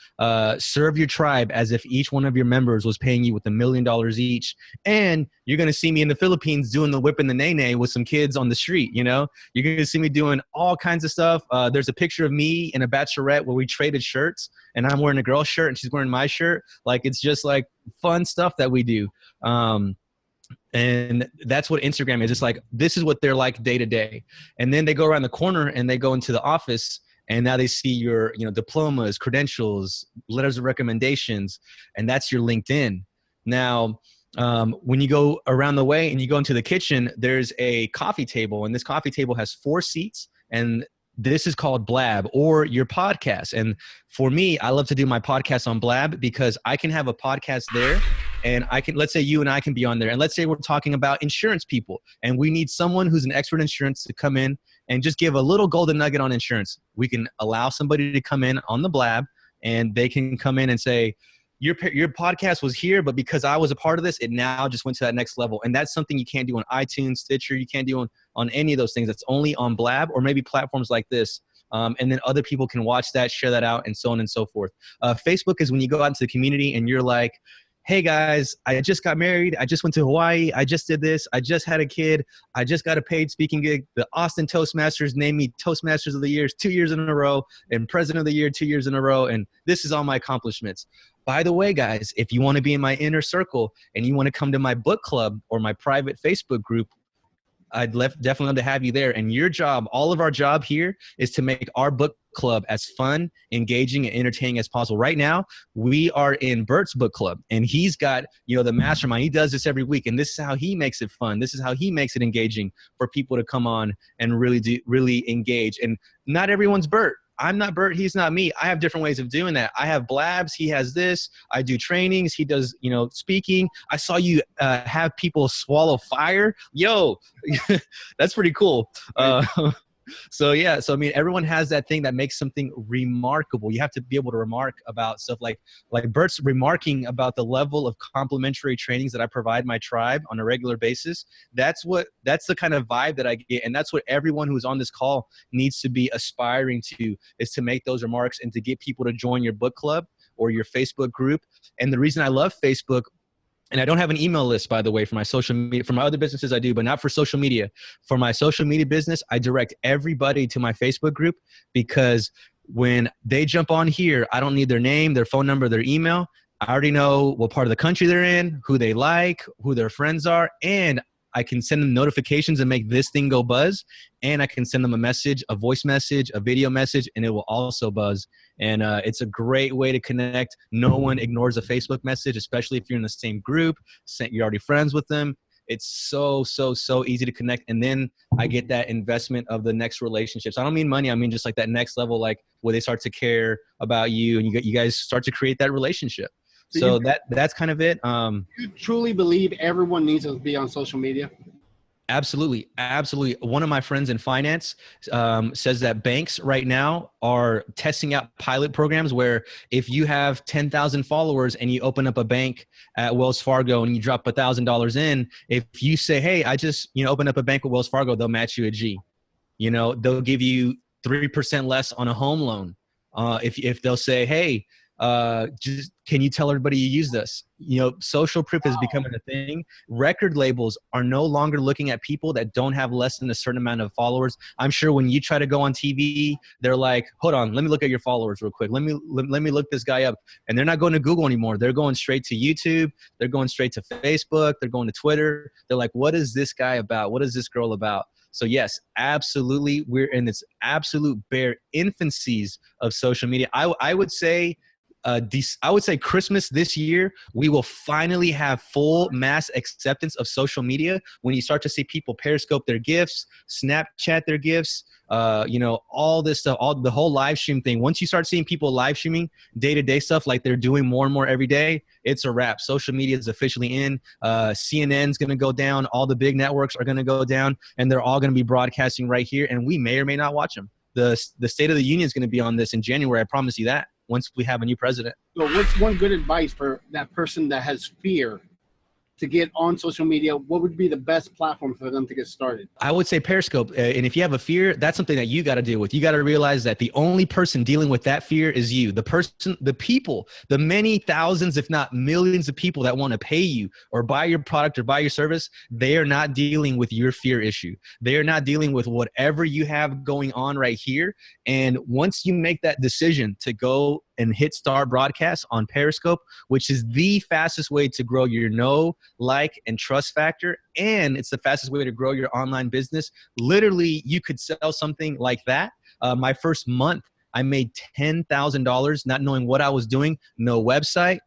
serve your tribe as if each one of your members was paying you with $1 million each. And you're going to see me in the Philippines doing the whip and the nay-nay with some kids on the street. You're going to see me doing all kinds of stuff. There's a picture of me and a bachelorette where we traded shirts, and I'm wearing a girl's shirt and she's wearing my shirt. Like, it's just like fun stuff that we do. And that's what Instagram is. It's like, this is what they're like day to day. And then they go around the corner and they go into the office, and now they see your, diplomas, credentials, letters of recommendations, and that's your LinkedIn. Now, when you go around the way and you go into the kitchen, there's a coffee table, and this coffee table has 4 seats, and this is called Blab, or your podcast. And for me, I love to do my podcast on Blab because I can have a podcast there, and let's say you and I can be on there, and let's say we're talking about insurance people, and we need someone who's an expert in insurance to come in and just give a little golden nugget on insurance. We can allow somebody to come in on the Blab, and they can come in and say, your podcast was here, but because I was a part of this, it now just went to that next level. And that's something you can't do on iTunes, Stitcher. You can't do on any of those things. That's only on Blab or maybe platforms like this. And then other people can watch that, share that out, and so on and so forth. Facebook is when you go out into the community and you're like, hey guys, I just got married. I just went to Hawaii. I just did this. I just had a kid. I just got a paid speaking gig. The Austin Toastmasters named me Toastmasters of the Year 2 years in a row, and President of the Year 2 years in a row. And this is all my accomplishments. By the way, guys, if you want to be in my inner circle and you want to come to my book club or my private Facebook group, I'd definitely love to have you there. And your job, all of our job here, is to make our book club as fun, engaging, and entertaining as possible. Right now, we are in Bert's book club, and he's got, the mastermind. He does this every week, and this is how he makes it fun. This is how he makes it engaging for people to come on and really engage. And not everyone's Bert. I'm not Bert. He's not me. I have different ways of doing that. I have Blabs. He has this. I do trainings. He does, speaking. I saw you have people swallow fire. Yo, that's pretty cool. So yeah, so I mean, everyone has that thing that makes something remarkable. You have to be able to remark about stuff like Bert's remarking about the level of complimentary trainings that I provide my tribe on a regular basis. That's the kind of vibe that I get, and that's what everyone who's on this call needs to be aspiring to, is to make those remarks and to get people to join your book club or your Facebook group. And the reason I love Facebook, and I don't have an email list, by the way, for my social media. For my other businesses, I do, but not for social media. For my social media business, I direct everybody to my Facebook group, because when they jump on here, I don't need their name, their phone number, their email. I already know what part of the country they're in, who they like, who their friends are, and I can send them notifications and make this thing go buzz. And I can send them a message, a voice message, a video message, and it will also buzz. And it's a great way to connect. No one ignores a Facebook message, especially if you're in the same group, you're already friends with them. It's so easy to connect. And then I get that investment of the next relationships. I don't mean money. I mean just like that next level, like where they start to care about you and you guys start to create that relationship. So that's kind of it. You truly believe everyone needs to be on social media? Absolutely. One of my friends in finance says that banks right now are testing out pilot programs where if you have 10,000 followers and you open up a bank at Wells Fargo and you drop $1,000 in, if you say, hey, I just open up a bank with Wells Fargo, they'll match you a G. They'll give you 3% less on a home loan. If they'll say, hey, just can you tell everybody you use this? Social proof is becoming a thing. Record labels are no longer looking at people that don't have less than a certain amount of followers. I'm sure when you try to go on TV, they're like, hold on, let me look at your followers real quick. Let me look this guy up. And they're not going to Google anymore. They're going straight to YouTube. They're going straight to Facebook. They're going to Twitter. They're like, what is this guy about? What is this girl about? So yes, absolutely. We're in this absolute bare infancies of social media. I would say Christmas this year, we will finally have full mass acceptance of social media when you start to see people Periscope their gifts, Snapchat their gifts, all this stuff, the whole live stream thing. Once you start seeing people live streaming day-to-day stuff like they're doing more and more every day, it's a wrap. Social media is officially in. CNN's going to go down. All the big networks are going to go down, and they're all going to be broadcasting right here, and we may or may not watch them. The State of the Union is going to be on this in January. I promise you that. Once we have a new president. So what's one good advice for that person that has fear to get on social media? What would be the best platform for them to get started? I would say Periscope. And if you have a fear, that's something that you got to deal with. You got to realize that the only person dealing with that fear is you. The people, the many thousands, if not millions of people that want to pay you or buy your product or buy your service, they are not dealing with your fear issue. They are not dealing with whatever you have going on right here. And once you make that decision to go and hit start broadcast on Periscope, which is the fastest way to grow your know, like, and trust factor, and it's the fastest way to grow your online business. Literally, you could sell something like that. My first month, I made $10,000 not knowing what I was doing, no website.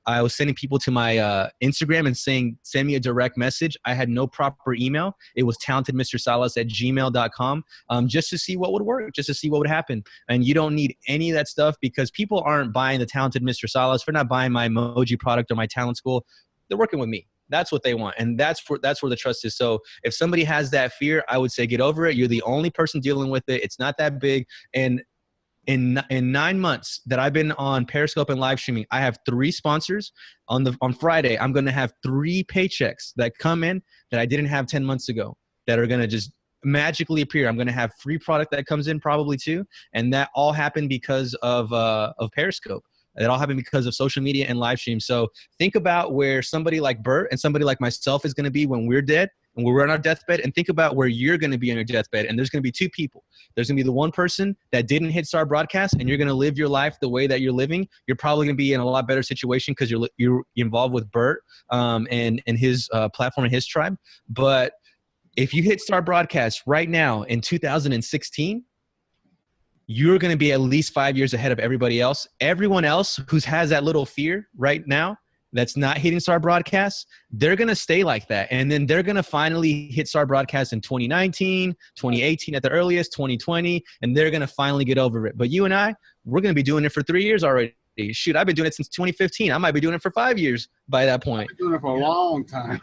I was sending people to my Instagram and saying, send me a direct message. I had no proper email. It was talentedmrsalas@gmail.com, just to see what would work, just to see what would happen. And you don't need any of that stuff because people aren't buying the Talented Mr. Salas. They're not buying my emoji product or my talent school. They're working with me. That's what they want. And that's where the trust is. So if somebody has that fear, I would say get over it. You're the only person dealing with it. It's not that big. And in 9 months that I've been on Periscope and live streaming, I have 3 sponsors. On Friday, I'm going to have 3 paychecks that come in that I didn't have 10 months ago that are going to just magically appear. I'm going to have free product that comes in probably too. And that all happened because of Periscope. It all happened because of social media and live stream. So think about where somebody like Bert and somebody like myself is going to be when we're dead and we're on our deathbed, and think about where you're going to be on your deathbed. And there's going to be 2 people. There's going to be the one person that didn't hit start broadcast, and you're going to live your life the way that you're living. You're probably going to be in a lot better situation because you're involved with Bert and his platform and his tribe. But if you hit start broadcast right now in 2016, you're going to be at least 5 years ahead of everybody else. Everyone else who has that little fear right now that's not hitting start broadcast, they're going to stay like that. And then they're going to finally hit start broadcast in 2019, 2018 at the earliest, 2020, and they're going to finally get over it. But you and I, we're going to be doing it for 3 years already. Shoot, I've been doing it since 2015. I might be doing it for 5 years by that point. I've been doing it for a long time.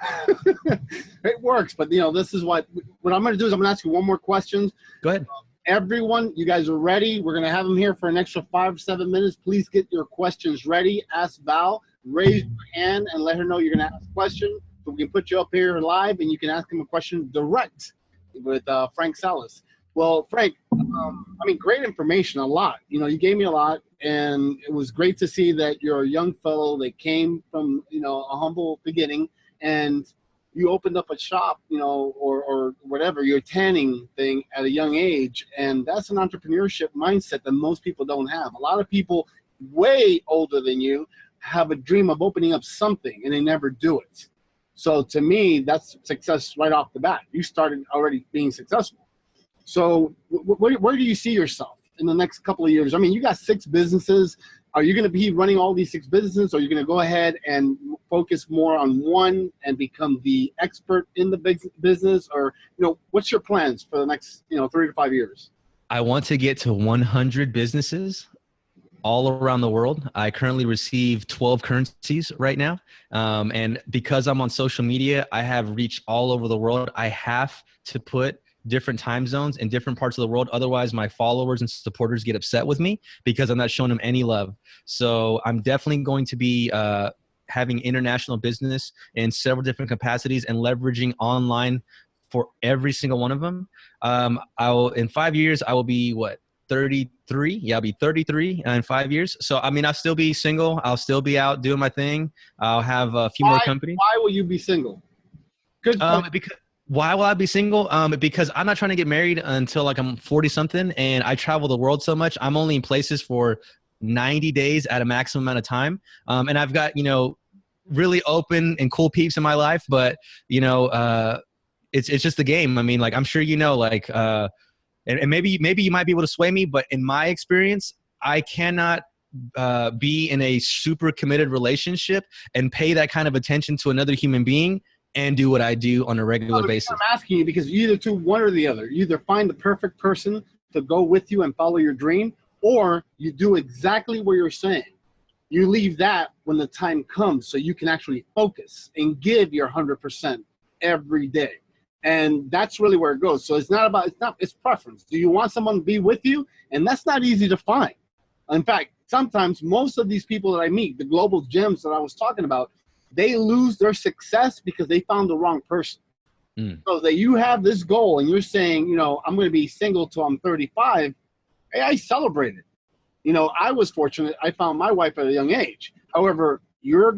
It works. But, this is what I'm going to do is I'm going to ask you one more question. Go ahead. everyone, you guys are ready. We're going to have him here for an extra 5-7 minutes. Please get your questions ready. Ask Val. Raise your hand and let her know you're going to ask a question. So we can put you up here live and you can ask him a question direct with Frank Salas. Well, Frank, I mean, great information, a lot. You know, you gave me a lot, and it was great to see that you're a young fellow that came from, you know, a humble beginning, and you opened up a shop, you know, or whatever, your tanning thing at a young age, and that's an entrepreneurship mindset that most people don't have. A lot of people way older than you have a dream of opening up something, and they never do it. So to me, that's success right off the bat. You started already being successful. So where do you see yourself in the next couple of years? I mean, you got 6 businesses. Are you going to be running all these 6 businesses, or are you going to go ahead and focus more on one and become the expert in the business? Or, you know, what's your plans for the next, you know, 3 to 5 years? I want to get to 100 businesses all around the world. I currently receive 12 currencies right now. And because I'm on social media, I have reach all over the world. I have to put different time zones in different parts of the world. Otherwise, my followers and supporters get upset with me because I'm not showing them any love. So I'm definitely going to be having international business in several different capacities and leveraging online for every single one of them. In 5 years, I will be 33. Yeah, I'll be 33 in 5 years. So, I mean, I'll still be single. I'll still be out doing my thing. I'll have a few more companies. Why will you be single? Good. Why will I be single? Because I'm not trying to get married until like I'm 40 something, and I travel the world so much. I'm only in places for 90 days at a maximum amount of time. And I've got, you know, really open and cool peeps in my life, but you know, it's just the game. I mean, like, I'm sure, you know, like, and maybe you might be able to sway me, but in my experience, I cannot be in a super committed relationship and pay that kind of attention to another human being and do what I do on a regular basis. I'm asking you because you either do one or the other. You either find the perfect person to go with you and follow your dream, or you do exactly what you're saying. You leave that when the time comes so you can actually focus and give your 100% every day. And that's really where it goes. So it's preference. Do you want someone to be with you? And that's not easy to find. In fact, sometimes most of these people that I meet, the global gems that I was talking about, they lose their success because they found the wrong person. So that you have this goal and you're saying, you know, I'm going to be single till I'm 35. Hey, I celebrate it. You know, I was fortunate. I found my wife at a young age. However, your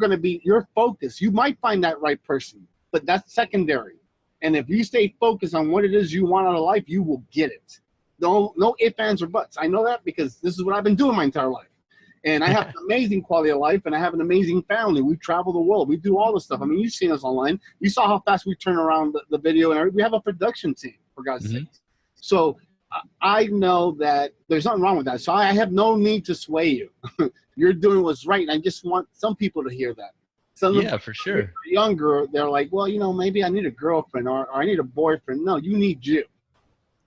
focus. You might find that right person, but that's secondary. And if you stay focused on what it is you want out of life, you will get it. No ifs, ands, or buts. I know that because this is what I've been doing my entire life. And I have an amazing quality of life, and I have an amazing family. We travel the world. We do all this stuff. I mean, you've seen us online. You saw how fast we turn around the video, and we have a production team, for God's sake. So I know that there's nothing wrong with that. So I have no need to sway you. You're doing what's right, and I just want some people to hear that. Yeah, for sure. Younger, they're like, well, you know, maybe I need a girlfriend or I need a boyfriend. No, you need you.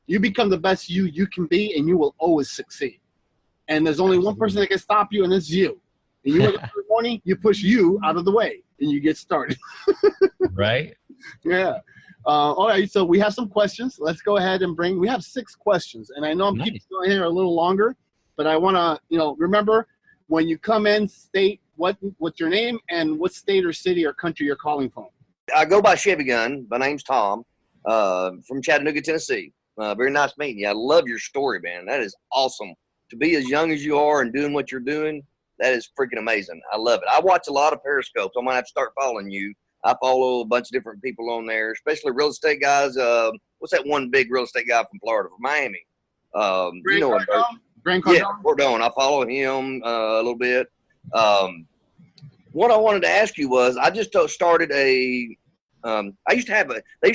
You become the best you can be, and you will always succeed. And there's only one person that can stop you, and it's you. And you wake up in the morning, you push you out of the way, and you get started. Right? Yeah. All right, so we have some questions. Let's go ahead and we have 6 questions. And I know I'm keeping going here a little longer, but I want to, you know, remember when you come in, state what's your name and what state or city or country you're calling from. I go by Chevy Gun. My name's Tom, from Chattanooga, Tennessee. Very nice meeting you. I love your story, man. That is awesome. To be as young as you are and doing what you're doing, that is freaking amazing. I love it. I watch a lot of Periscopes. I might have to start following you. I follow a bunch of different people on there, especially real estate guys. What's that one big real estate guy from Florida, from Miami? Grant Cardone? Yeah, Cardone. I follow him a little bit. What I wanted to ask you was, I just started they used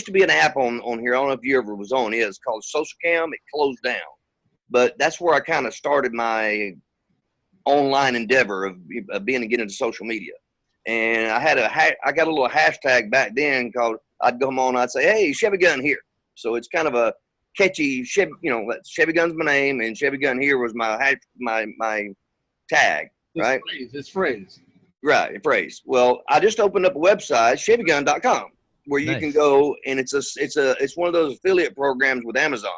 to be an app on here. I don't know if you ever was on it. It's called Social Cam. It closed down. But that's where I kind of started my online endeavor of being to get into social media. And I got a little hashtag back then called, I'd come on, I'd say, hey, Chevy Gun here. So it's kind of a catchy, Chevy Gun's my name, and Chevy Gun here was my tag, right? It's phrase. Right, phrase. Well, I just opened up a website, ChevyGun.com, where you can go, and it's one of those affiliate programs with Amazon.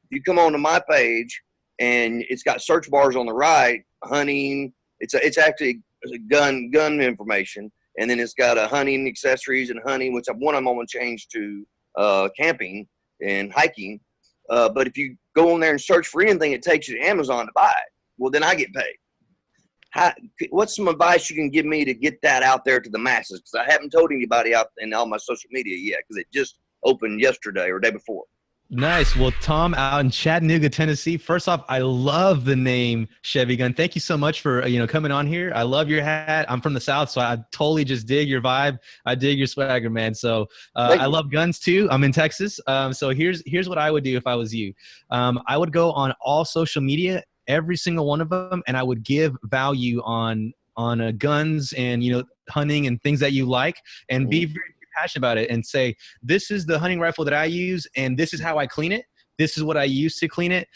if you come onto my page and it's got search bars on the right, hunting, it's actually gun information, and then it's got a hunting accessories and hunting, which one I'm going to change to camping and hiking. But if you go on there and search for anything, it takes you to Amazon to buy it. Well, then I get paid. What's some advice you can give me to get that out there to the masses? Because I haven't told anybody out in all my social media yet, because it just opened yesterday or day before. Nice. Well, Tom, out in Chattanooga, Tennessee. First off, I love the name Chevy Gun. Thank you so much for coming on here. I love your hat. I'm from the South, so I totally just dig your vibe. I dig your swagger, man. So I love guns too. I'm in Texas. So here's what I would do if I was you. I would go on all social media, every single one of them, and I would give value on guns and hunting and things that you like, and be very passionate about it, and say, this is the hunting rifle that I use, and this is how I clean it. This is what I use to clean it.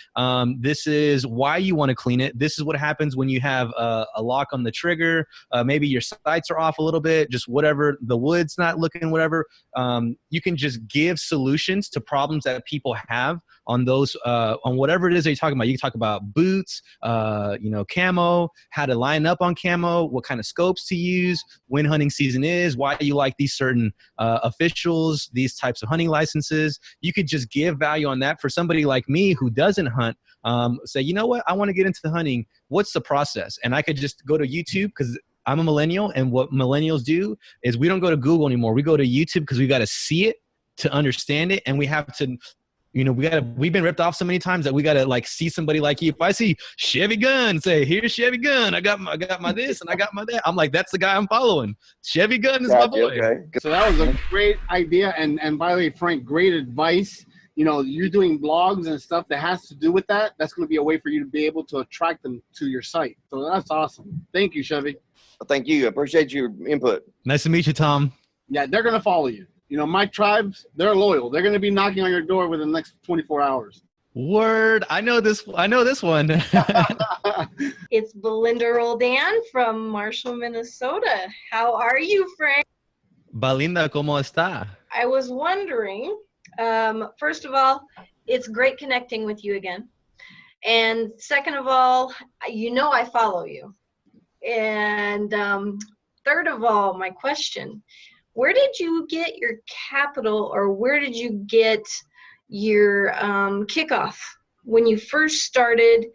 This is why you want to clean it. This is what happens when you have a lock on the trigger. Maybe your sights are off a little bit, just whatever, the wood's not looking, whatever. You can just give solutions to problems that people have on those, on whatever it is that you're talking about. You can talk about boots, camo, how to line up on camo, what kind of scopes to use, when hunting season is, why you like these certain officials, these types of hunting licenses. You could just give value on that for somebody like me who doesn't hunt. Say, you know what, I want to get into the hunting. What's the process? And I could just go to YouTube, because I'm a millennial, and what millennials do is we don't go to Google anymore. We go to YouTube because we got to see it to understand it, and we have to. We've been ripped off so many times that we got to see somebody like you. If I see Chevy Gun, say, here's Chevy Gun. I got my this and I got my that. I'm like, that's the guy I'm following. Chevy Gun is my boy. Okay. So that was a great idea. And by the way, Frank, great advice. You're doing blogs and stuff that has to do with that. That's going to be a way for you to be able to attract them to your site. So that's awesome. Thank you, Chevy. Well, thank you. I appreciate your input. Nice to meet you, Tom. Yeah, they're going to follow you. My tribes, they're loyal. They're going to be knocking on your door within the next 24 hours. Word. I know this one. It's Belinda Roldan from Marshall, Minnesota. How are you, Frank? Belinda, ¿cómo está? I was wondering, first of all, it's great connecting with you again. And second of all, I follow you. And third of all, my question, where did you get your capital, or where did you get your kickoff when you first started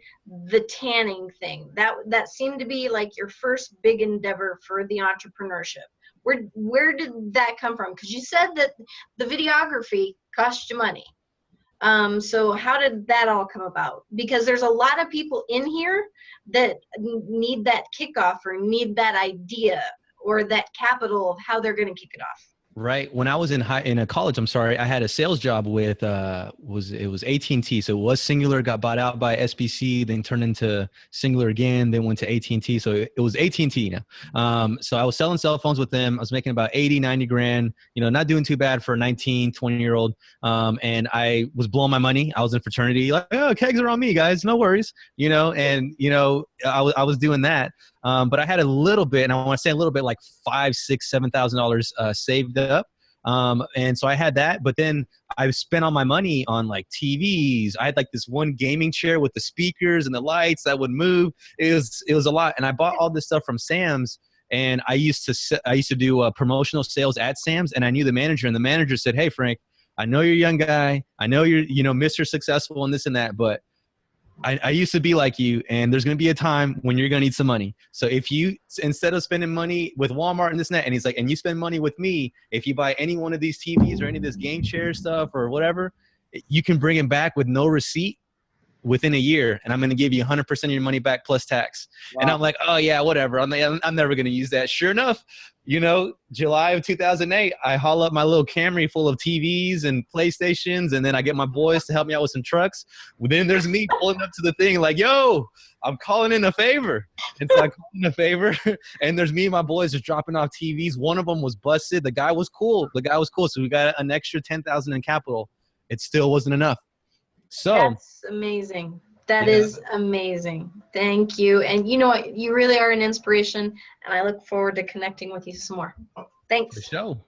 the tanning thing? That seemed to be like your first big endeavor for the entrepreneurship. Where did that come from? Because you said that the videography cost you money. So how did that all come about? Because there's a lot of people in here that need that kickoff or need that idea or that capital of how they're going to kick it off. Right. When I was in college, I had a sales job with was AT&T. So it was Singular, got bought out by SBC, then turned into Singular again, then went to AT&T. So it was AT&T now. So I was selling cell phones with them. I was making about 80, 90 grand, not doing too bad for a 19, 20-year-old. And I was blowing my money. I was in fraternity, like, oh, kegs are on me, guys. No worries. I was doing that. But I had a little bit, and I want to say a little bit, like $5,000, $6,000, $7,000 saved up. And so I had that, but then I spent all my money on like TVs. I had like this one gaming chair with the speakers and the lights that would move. It was a lot. And I bought all this stuff from Sam's, and I used to do promotional sales at Sam's, and I knew the manager, and the manager said, hey, Frank, I know you're a young guy. I know you're, Mr. Successful and this and that, but I used to be like you, and there's going to be a time when you're going to need some money. So if you, instead of spending money with Walmart and this and that, and he's like, and you spend money with me, if you buy any one of these TVs or any of this game chair stuff or whatever, you can bring it back with no receipt within a year, and I'm going to give you 100% of your money back plus tax. Wow. And I'm like, oh yeah, whatever. I'm never going to use that. Sure enough, July of 2008, I haul up my little Camry full of TVs and PlayStations, and then I get my boys to help me out with some trucks. Well, then there's me pulling up to the thing like, yo, I'm calling in a favor. And so I call in a favor, and there's me and my boys just dropping off TVs. One of them was busted. The guy was cool. So we got an extra $10,000 in capital. It still wasn't enough. So that's amazing. That is amazing. Thank you. And you know what? You really are an inspiration, and I look forward to connecting with you some more. Thanks. For sure.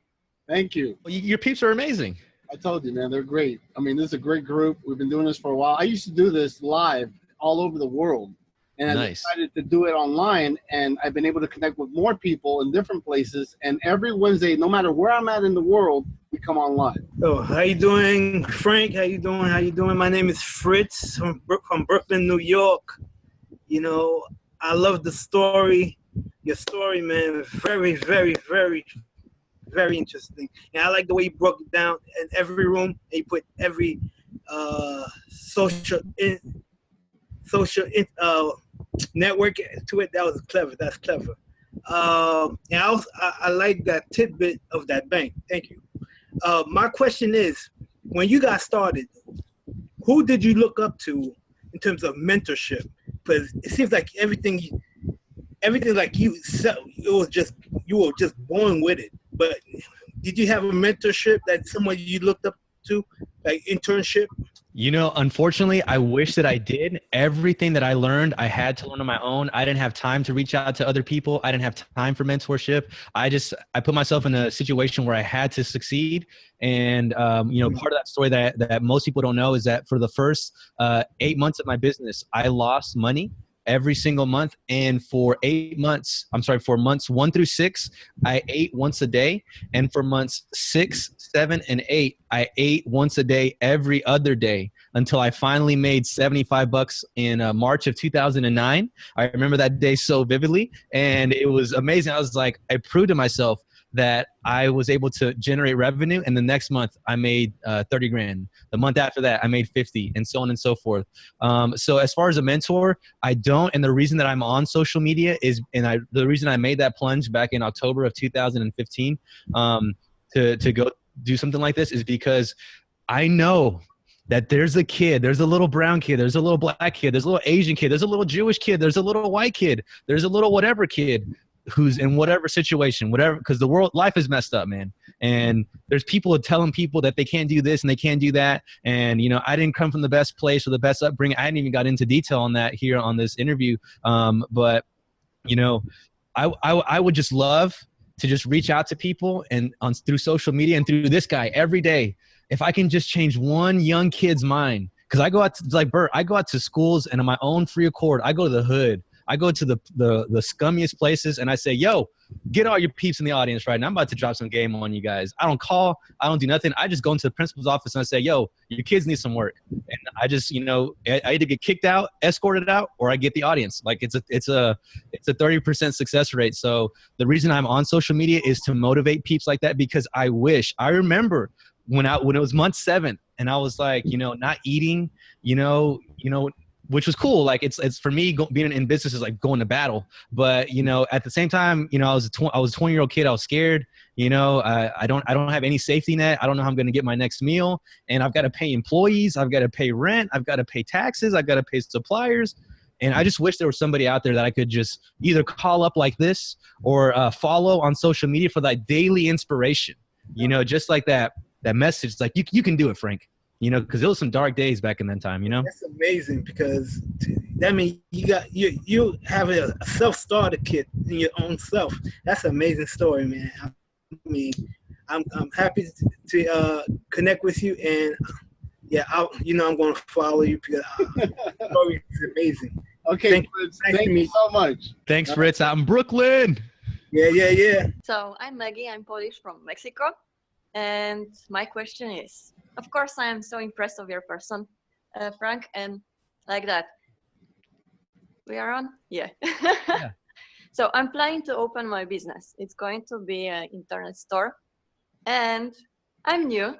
Thank you. Your peeps are amazing. I told you, man, they're great. I mean, this is a great group. We've been doing this for a while. I used to do this live all over the world. And I decided to do it online, and I've been able to connect with more people in different places. And every Wednesday, no matter where I'm at in the world, we come on live. So, how you doing, Frank? How you doing? How you doing? My name is Fritz from Brooklyn, New York. You know, I love the story. Your story, man, very, very, very, very interesting. And I like the way you broke it down in every room. And you put every social network to it. That was clever. That's clever. And I like that tidbit of that bank. Thank you. My question is, when you got started, who did you look up to in terms of mentorship? Because it seems like everything like you were just born with it. But did you have a mentorship that someone you looked up to, like internship? You know, unfortunately, I wish that I did. Everything that I learned, I had to learn on my own. I didn't have time to reach out to other people. I didn't have time for mentorship. I put myself in a situation where I had to succeed. And, you know, part of that story that most people don't know is that for the first 8 months of my business, I lost money every single month. And for months 1 through 6, I ate once a day. And for months 6, 7, and 8, I ate once a day every other day until I finally made $75 in March of 2009. I remember that day so vividly, and it was amazing. I was like, I proved to myself that I was able to generate revenue, and the next month I made 30 grand. The month after that, I made 50, and so on and so forth. So as far as a mentor, I don't, and the reason that I'm on social media is, the reason I made that plunge back in October of 2015 to go do something like this is because I know that there's a kid, there's a little brown kid, there's a little black kid, there's a little Asian kid, there's a little Jewish kid, there's a little white kid, there's a little whatever kid who's in whatever situation, whatever, because life is messed up, man. And there's people telling people that they can't do this and they can't do that. And, you know, I didn't come from the best place or the best upbringing. I hadn't even got into detail on that here on this interview. But, you know, I would just love to just reach out to people and through social media and through this guy every day. If I can just change one young kid's mind, because I go out to, like Bert, I go out to schools and on my own free accord, I go to the hood. I go to the scummiest places and I say, yo, get all your peeps in the audience right now. I'm about to drop some game on you guys. I don't call. I don't do nothing. I just go into the principal's office and I say, yo, your kids need some work. And I just, you know, I either get kicked out, escorted out, or I get the audience. Like it's a 30% success rate. So the reason I'm on social media is to motivate peeps like that, because I remember when it was month 7 and I was like, you know, not eating, you know, which was cool. Like it's for me, being in business is like going to battle. But, you know, at the same time, you know, I was a 20-year-old kid. I was scared, you know, I don't have any safety net. I don't know how I'm going to get my next meal, and I've got to pay employees. I've got to pay rent. I've got to pay taxes. I've got to pay suppliers. And I just wish there was somebody out there that I could just either call up like this or follow on social media for that daily inspiration, you know, just like that message. It's like, you can do it, Frank. You know, because it was some dark days back in that time, you know? That's amazing, because that means you have a self-starter kit in your own self. That's an amazing story, man. I mean, I'm happy to connect with you, and yeah, I'm going to follow you because the story is amazing. Okay, thank you so much. Thanks, Fritz. Out in Brooklyn. Yeah. So I'm Maggie. I'm Polish from Mexico, and my question is, of course, I am so impressed of your person, Frank, and like that. We are on? Yeah. Yeah. So I'm planning to open my business. It's going to be an internet store, and I'm new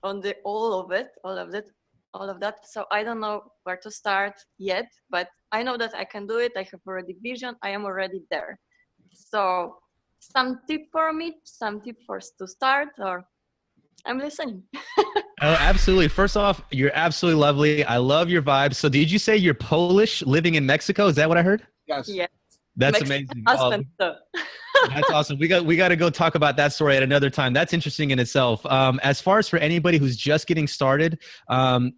on all of that. So I don't know where to start yet, but I know that I can do it. I have already vision. I am already there. So some tip for me, to start, or I'm listening. Oh, absolutely. First off, you're absolutely lovely. I love your vibes. So did you say you're Polish living in Mexico? Is that what I heard? Yes. Yes. That's amazing. That's awesome. We got to go talk about that story at another time. That's interesting in itself. As far as for anybody who's just getting started,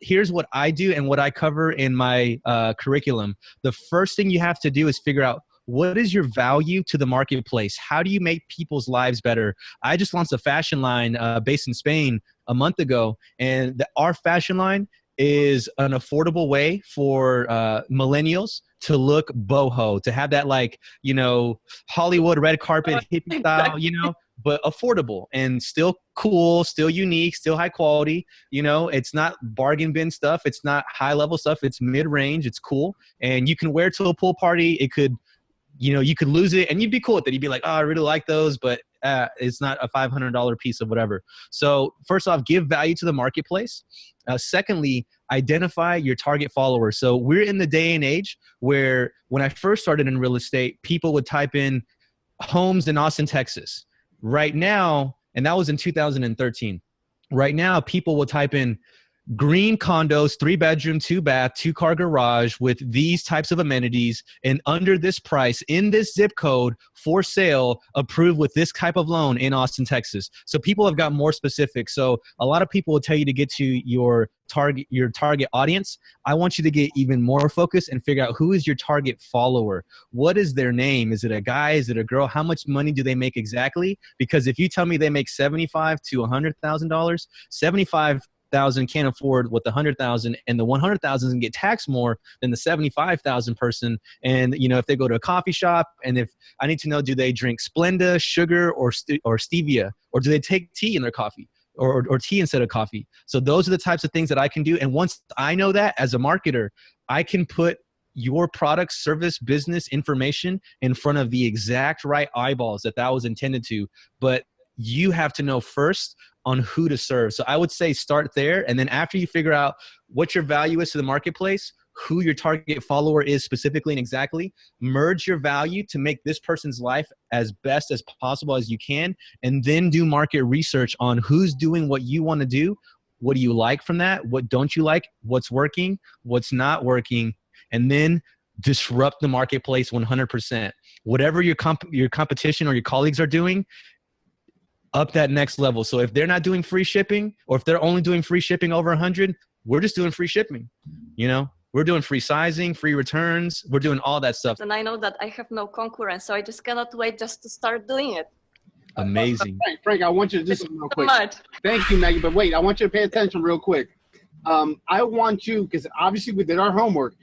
here's what I do and what I cover in my curriculum. The first thing you have to do is figure out what is your value to the marketplace? How do you make people's lives better? I just launched a fashion line based in Spain a month ago, and our fashion line is an affordable way for millennials to look boho, to have that, like, you know, Hollywood red carpet hippie style, you know, but affordable and still cool, still unique, still high quality. You know, it's not bargain bin stuff. It's not high level stuff. It's mid range. It's cool. And you can wear it to a pool party. It could, you know, you could lose it and you'd be cool with it. You'd be like, oh, I really like those, but it's not a $500 piece of whatever. So first off, give value to the marketplace. Secondly, identify your target followers. So we're in the day and age where when I first started in real estate, people would type in homes in Austin, Texas. Right now, and that was in 2013. Right now, people will type in green condos, 3-bedroom, 2-bath, 2-car garage with these types of amenities and under this price in this zip code for sale, approved with this type of loan in Austin, Texas. So people have got more specific. So a lot of people will tell you to get to your target audience. I want you to get even more focused and figure out who is your target follower. What is their name? Is it a guy? Is it a girl? How much money do they make exactly? Because if you tell me they make $75,000 to $100,000, 75,000 can't afford what the 100,000, and the 100,000 can get taxed more than the 75,000 person. And you know, if they go to a coffee shop, and if I need to know, do they drink Splenda, sugar, or stevia, or do they take tea in their coffee, or tea instead of coffee? So those are the types of things that I can do. And once I know that as a marketer, I can put your product, service, business information in front of the exact right eyeballs that was intended to. But you have to know first on who to serve. So I would say start there. And then after you figure out what your value is to the marketplace, who your target follower is specifically and exactly, merge your value to make this person's life as best as possible as you can. And then do market research on who's doing what you want to do. What do you like from that? What don't you like? What's working? What's not working? And then disrupt the marketplace 100%. Whatever your competition or your colleagues are doing, up that next level. So if they're not doing free shipping, or if they're only doing free shipping over 100, we're just doing free shipping. You know, we're doing free sizing, free returns. We're doing all that stuff. And I know that I have no concurrence, so I just cannot wait just to start doing it. Amazing. Frank, I want you to do something real quick. Much. Thank you, Maggie. But wait, I want you to pay attention real quick. I want you, because obviously we did our homework,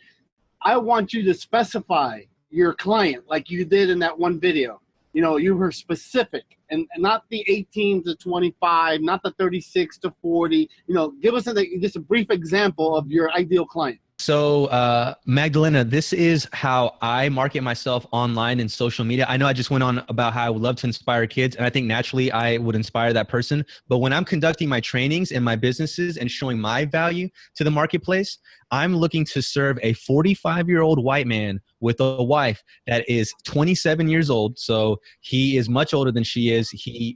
I want you to specify your client like you did in that one video. You know, you were specific, and not the 18 to 25, not the 36 to 40. You know, give us just a brief example of your ideal client. So Magdalena, this is how I market myself online and social media. I know I just went on about how I would love to inspire kids, and I think naturally I would inspire that person. But when I'm conducting my trainings and my businesses and showing my value to the marketplace, I'm looking to serve a 45-year-old white man with a wife that is 27 years old. So he is much older than she is.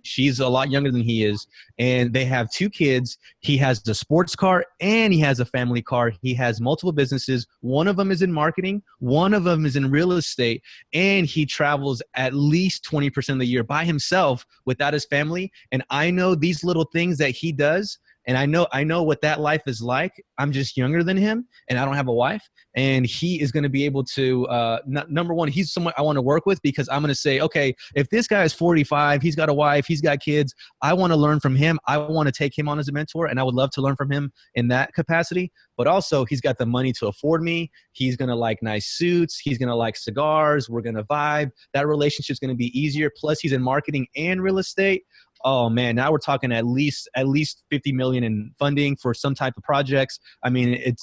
She's a lot younger than he is. And they have 2 kids. He has a sports car and he has a family car. He has multiple businesses. One of them is in marketing. One of them is in real estate. And he travels at least 20% of the year by himself without his family. And I know these little things that he does. And I know what that life is like. I'm just younger than him, and I don't have a wife. And he is going to be able to, number one, he's someone I want to work with, because I'm going to say, okay, if this guy is 45, he's got a wife, he's got kids, I want to learn from him. I want to take him on as a mentor, and I would love to learn from him in that capacity. But also, he's got the money to afford me. He's going to like nice suits. He's going to like cigars. We're going to vibe. That relationship's going to be easier. Plus, he's in marketing and real estate. Oh man, now we're talking at least 50 million in funding for some type of projects. I mean,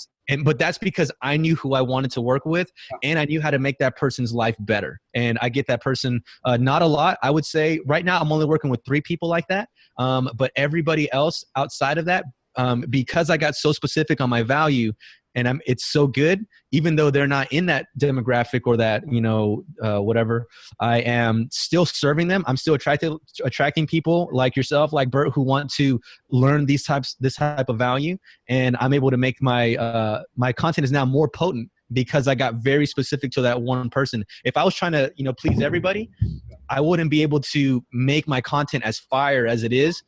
but that's because I knew who I wanted to work with, and I knew how to make that person's life better. And I get that person, not a lot. I would say right now I'm only working with 3 people like that. But everybody else outside of that, because I got so specific on my value, and it's so good, even though they're not in that demographic or that, whatever, I am still serving them. I'm still attracting people like yourself, like Bert, who want to learn this type of value. And I'm able to make my content is now more potent because I got very specific to that one person. If I was trying to, please everybody, I wouldn't be able to make my content as fire as it is.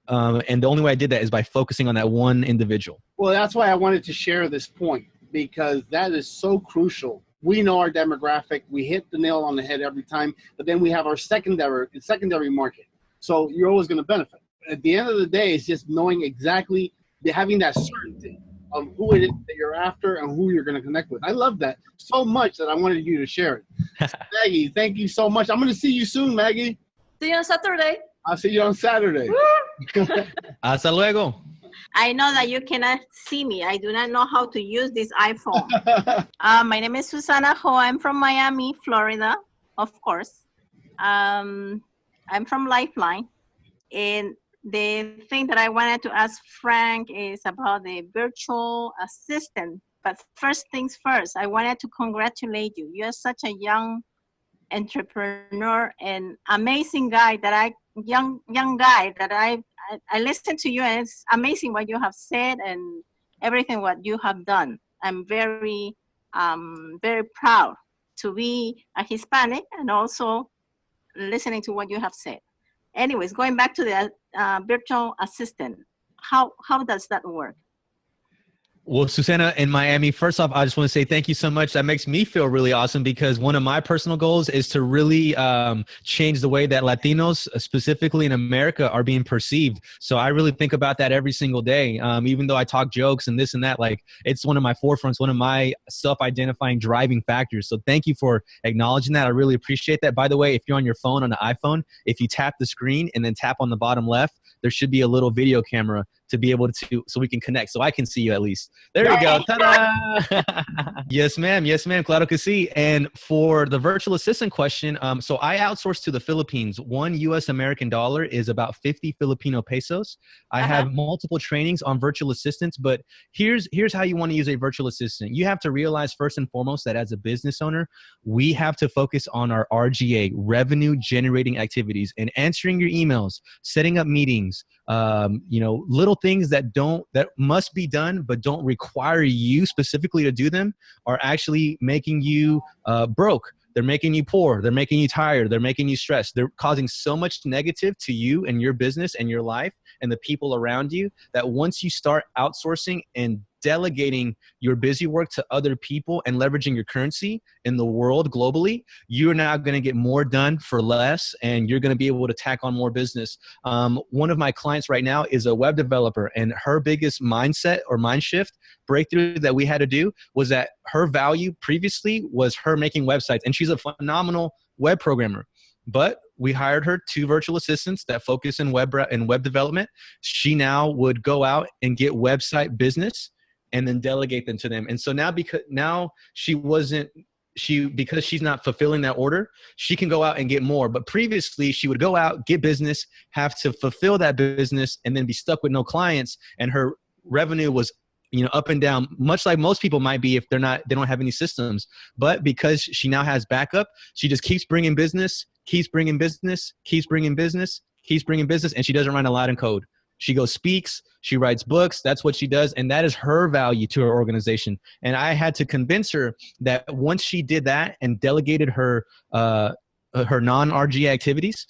And the only way I did that is by focusing on that one individual. Well, that's why I wanted to share this point, because that is so crucial. we know our demographic. We hit the nail on the head every time. But then we have our secondary market. So you're always going to benefit. At the end of the day, it's just knowing exactly, having that certainty of who it is that you're after and who you're going to connect with. I love that so much that I wanted you to share it. Maggie, thank you so much. I'm going to see you soon, Maggie. See you on Saturday. I'll see you on Saturday. Hasta luego. I know that you cannot see me. I do not know how to use this iPhone. My name is Susana Ho. I'm from Miami, Florida, of course. I'm from Lifeline. And the thing that I wanted to ask Frank is about the virtual assistant. But first things first, I wanted to congratulate you. You're such a young entrepreneur and amazing guy that young guy that I listened to you, and it's amazing what you have said and everything what you have done. I'm very proud to be a Hispanic and also listening to what you have said. Anyways, going back to the virtual assistant, how does that work? Well, Susana in Miami, first off, I just want to say thank you so much. That makes me feel really awesome because one of my personal goals is to really change the way that Latinos, specifically in America, are being perceived. So I really think about that every single day. Even though I talk jokes and this and that, like it's one of my forefronts, one of my self-identifying driving factors. So thank you for acknowledging that. I really appreciate that. By the way, if you're on your phone, on the iPhone, if you tap the screen and then tap on the bottom left, there should be a little video camera to be able to, so we can connect, so I can see you at least. There you go. Ta-da! Yes, ma'am. Yes, ma'am. Claro que sí. And for the virtual assistant question, so I outsource to the Philippines. $1 US American dollar is about 50 Filipino pesos. I have multiple trainings on virtual assistants, but here's how you want to use a virtual assistant. You have to realize first and foremost that as a business owner, we have to focus on our RGA, revenue generating activities, and answering your emails, setting up meetings, little things that must be done but don't require you specifically to do them are actually making you broke. They're making you poor. They're making you tired. They're making you stressed. They're causing so much negative to you and your business and your life and the people around you that once you start outsourcing and delegating your busy work to other people and leveraging your currency in the world globally, you're now going to get more done for less and you're going to be able to tack on more business. One of my clients right now is a web developer, and her biggest mindset or mind shift breakthrough that we had to do was that her value previously was her making websites, and she's a phenomenal web programmer. But we hired her 2 virtual assistants that focus in web development. She now would go out and get website business and then delegate them to them. And so now because she's not fulfilling that order, she can go out and get more. But previously she would go out, get business, have to fulfill that business, and then be stuck with no clients. And her revenue was up and down, much like most people might be if they don't have any systems. But because she now has backup, she just keeps bringing business, keeps bringing business, keeps bringing business, keeps bringing business, and she doesn't write a lot in code. She goes speaks, she writes books, that's what she does, and that is her value to her organization. And I had to convince her that once she did that and delegated her non-RGA activities,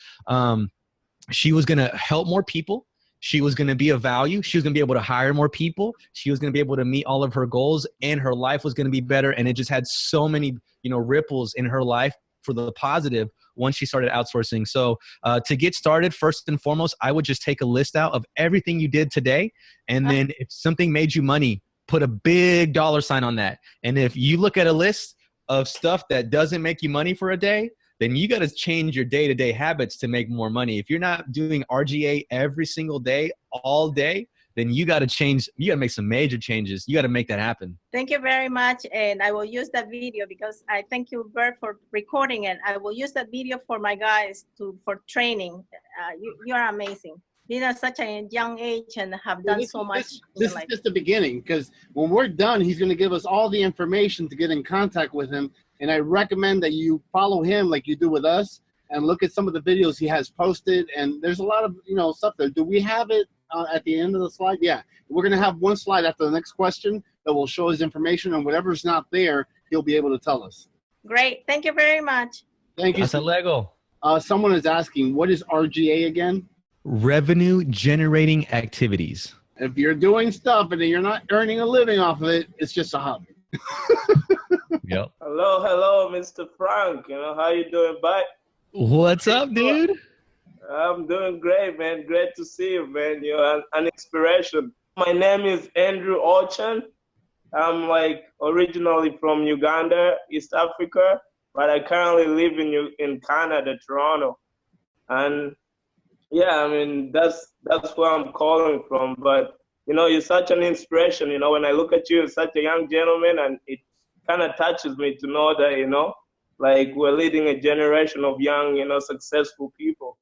she was going to help more people. She was going to be of value. She was going to be able to hire more people. She was going to be able to meet all of her goals, and her life was going to be better. And it just had so many, ripples in her life for the positive once she started outsourcing. So to get started, first and foremost, I would just take a list out of everything you did today. And then if something made you money, put a big $ on that. And if you look at a list of stuff that doesn't make you money for a day, then you got to change your day-to-day habits to make more money. If you're not doing RGA every single day, all day, then you got to change. You got to make some major changes. You got to make that happen. Thank you very much. And I will use that video because I thank you, Bert, for recording it. I will use that video for my guys for training. You are amazing. These are such a young age and have done so much. This is just the beginning, because when we're done, he's going to give us all the information to get in contact with him. And I recommend that you follow him like you do with us and look at some of the videos he has posted. And there's a lot of, stuff there. Do we have it at the end of the slide? Yeah. We're going to have one slide after the next question that will show his information, and whatever's not there, he'll be able to tell us. Great. Thank you very much. Thank you. Hasta luego. Someone is asking, what is RGA again? Revenue generating activities. If you're doing stuff and you're not earning a living off of it, it's just a hobby. Yep. Hello, Mr. Frank. You know, how you doing, bud? What's up, dude? I'm doing great, man. Great to see you, man. You're an inspiration. My name is Andrew Ochan. I'm like originally from Uganda, East Africa, but I currently live in Canada, Toronto. And yeah, I mean, that's where I'm calling from. But, you know, you're such an inspiration. You know, when I look at you, you're such a young gentleman, and it kind of touches me to know that, you know, like we're leading a generation of young, you know, successful people.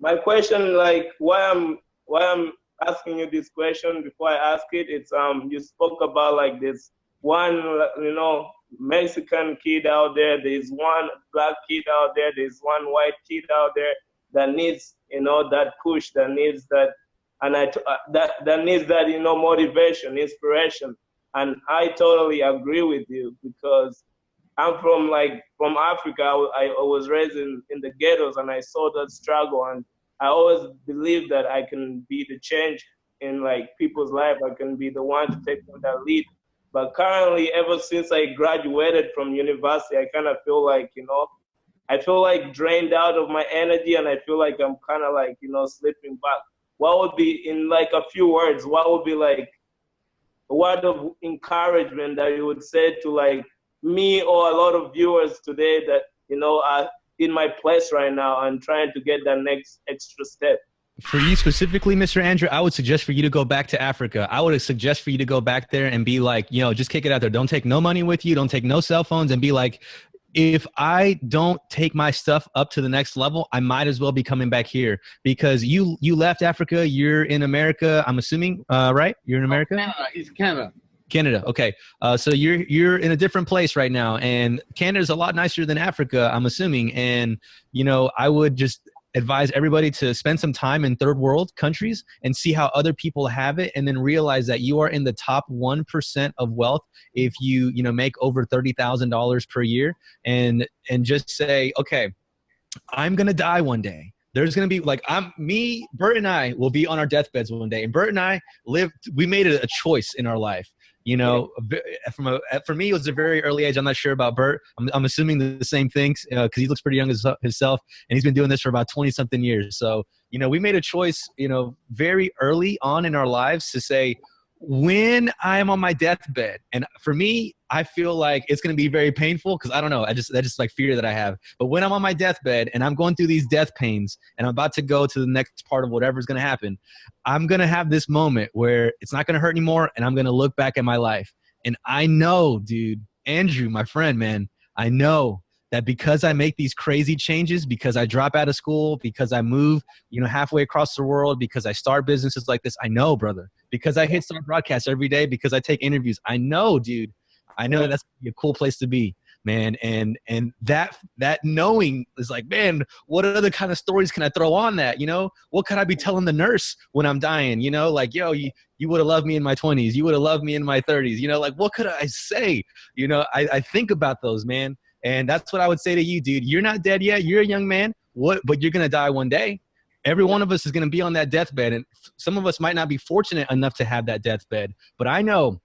My question, like, why I'm asking you this question before I ask it, it's you spoke about like this one, you know, Mexican kid out there, there's one black kid out there, there's one white kid out there that needs, you know, that push, that needs that, and that needs that, you know, motivation, inspiration. And I totally agree with you, because I'm from Africa. I was raised in the ghettos, and I saw that struggle, and I always believed that I can be the change in like people's life. I can be the one to take that lead. But currently, ever since I graduated from university, I kind of feel like, you know, I feel like drained out of my energy, and I feel like I'm kind of like, you know, slipping back. What would be, in like a few words, what would be like a word of encouragement that you would say to like me or a lot of viewers today that, you know, are in my place right now and trying to get that next extra step? For you specifically, Mr. Andrew, I would suggest for you to go back to Africa. I would suggest for you to go back there and be like, you know, just kick it out there. Don't take no money with you. Don't take no cell phones, and be like, if I don't take my stuff up to the next level, I might as well be coming back here, because you left Africa. You're in America, I'm assuming, right? You're in America? Canada. He's Canada. Canada. Okay. So you're in a different place right now, and Canada's a lot nicer than Africa, I'm assuming. And, you know, I would just advise everybody to spend some time in third world countries and see how other people have it, and then realize that you are in the top 1% of wealth if you know, make over $30,000 per year, and just say, okay, I'm going to die one day. There's going to be like, Bert and I will be on our deathbeds one day. And Bert and I we made a choice in our life. You know, for me, it was a very early age. I'm not sure about Bert. I'm assuming the same things, because he looks pretty young himself, and he's been doing this for about 20-something years. So, you know, we made a choice, you know, very early on in our lives to say, when I am on my deathbed, and for me, I feel like it's going to be very painful, because I don't know, that's just like fear that I have. But when I'm on my deathbed and I'm going through these death pains and I'm about to go to the next part of whatever's going to happen, I'm going to have this moment where it's not going to hurt anymore, and I'm going to look back at my life. And I know, dude, Andrew, my friend, man, I know that because I make these crazy changes, because I drop out of school, because I move, you know, halfway across the world, because I start businesses like this, I know, brother, because I hit Star Broadcast every day, because I take interviews, I know, dude, I know that's a cool place to be, man. And that knowing is like, man, what other kind of stories can I throw on that? You know, what could I be telling the nurse when I'm dying? You know, like, yo, you would have loved me in my 20s. You would have loved me in my 30s. You know, like, what could I say? You know, I think about those, man. And that's what I would say to you, dude. You're not dead yet. You're a young man. But you're going to die one day. Every one of us is going to be on that deathbed. And some of us might not be fortunate enough to have that deathbed. But I know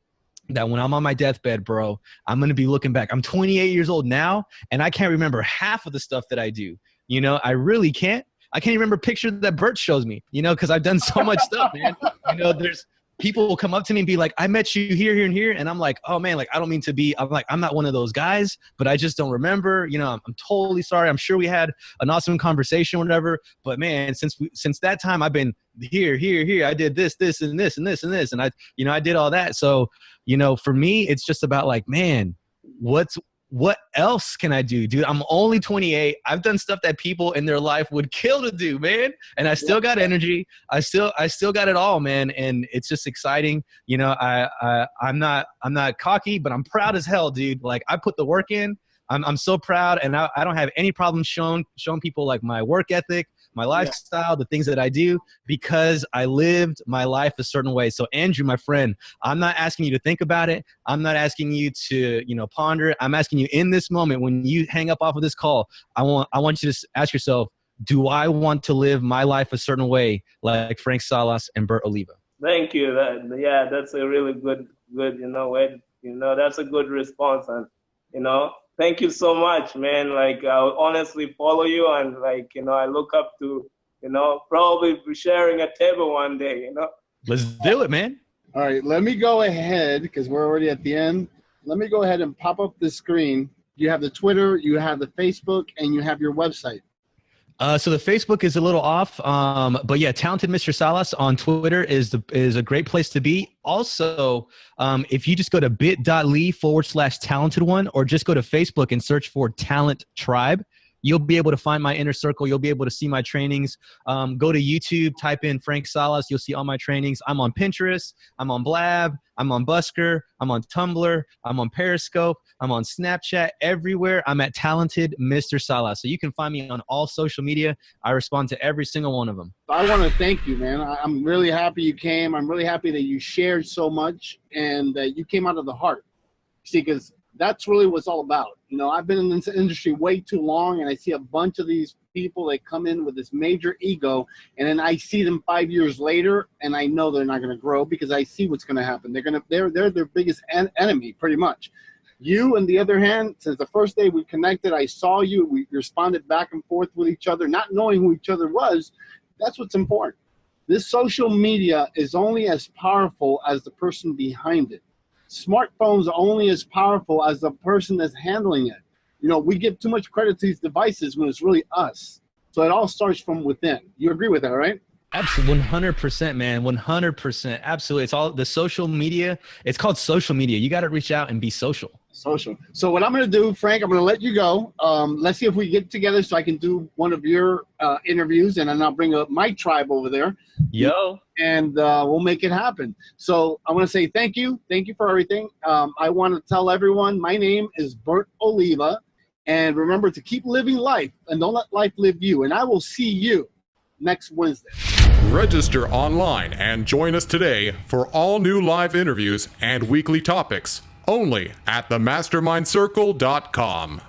that when I'm on my deathbed, bro, I'm going to be looking back. I'm 28 years old now, and I can't remember half of the stuff that I do. You know, I really can't. I can't even remember pictures that Bert shows me, you know, because I've done so much stuff, man. You know, there's people will come up to me and be like, I met you here, here, and here. And I'm like, oh, man, like, I don't mean to be – I'm like, I'm not one of those guys, but I just don't remember. You know, I'm totally sorry. I'm sure we had an awesome conversation or whatever. But, man, since that time, I've been here, here, here. I did this, this, and this, and this, and this. And, I did all that. So, you know, for me, it's just about like, man, what else can I do, dude? I'm only 28. I've done stuff that people in their life would kill to do, man. And I still got energy. I still got it all, man. And it's just exciting. You know, I'm not cocky, but I'm proud as hell, dude. Like, I put the work in. I'm so proud, and I don't have any problem showing people like my work ethic, my lifestyle, the things that I do, because I lived my life a certain way. So Andrew, my friend, I'm not asking you to think about it. I'm not asking you to, you know, ponder it. I'm asking you in this moment, when you hang up off of this call, I want you to ask yourself, do I want to live my life a certain way like Frank Salas and Bert Oliva? Thank you. That's a really good, you know, way, you know, that's a good response. And Thank you so much, man. Like, I'll honestly follow you, and like, I look up to, probably sharing a table one day, Let's do it, man. All right, let me go ahead because we're already at the end. Let me go ahead and pop up the screen. You have the Twitter, you have the Facebook, and you have your website. So the Facebook is a little off, but yeah, Talented Mr. Salas on Twitter is a great place to be. Also, if you just go to bit.ly/talented one, or just go to Facebook and search for Talent Tribe, you'll be able to find my inner circle. You'll be able to see my trainings. Go to YouTube, type in Frank Salas. You'll see all my trainings. I'm on Pinterest. I'm on Blab. I'm on Busker. I'm on Tumblr. I'm on Periscope. I'm on Snapchat. Everywhere, I'm at Talented Mr. Salas. So you can find me on all social media. I respond to every single one of them. I want to thank you, man. I'm really happy you came. I'm really happy that you shared so much and that you came out of the heart. See, because that's really what it's all about. I've been in this industry way too long, and I see a bunch of these people that come in with this major ego, and then I see them 5 years later, and I know they're not going to grow because I see what's going to happen. They're their biggest enemy, pretty much. You, on the other hand, since the first day we connected, I saw you. We responded back and forth with each other, not knowing who each other was. That's what's important. This social media is only as powerful as the person behind it. Smartphones are only as powerful as the person that's handling it. We give too much credit to these devices when it's really us. So it all starts from within. You agree with that, right? Absolutely, 100%, man, 100%. Absolutely. It's all the social media. It's called social media. You got to reach out and be social. Social. So what I'm going to do, Frank, I'm going to let you go. Let's see if we get together so I can do one of your interviews, and then I'll bring up my tribe over there. Yo. And we'll make it happen. So I want to say thank you. Thank you for everything. I want to tell everyone my name is Bert Oliva. And remember to keep living life and don't let life live you. And I will see you next Wednesday. Register online and join us today for all new live interviews and weekly topics only at themastermindcircle.com.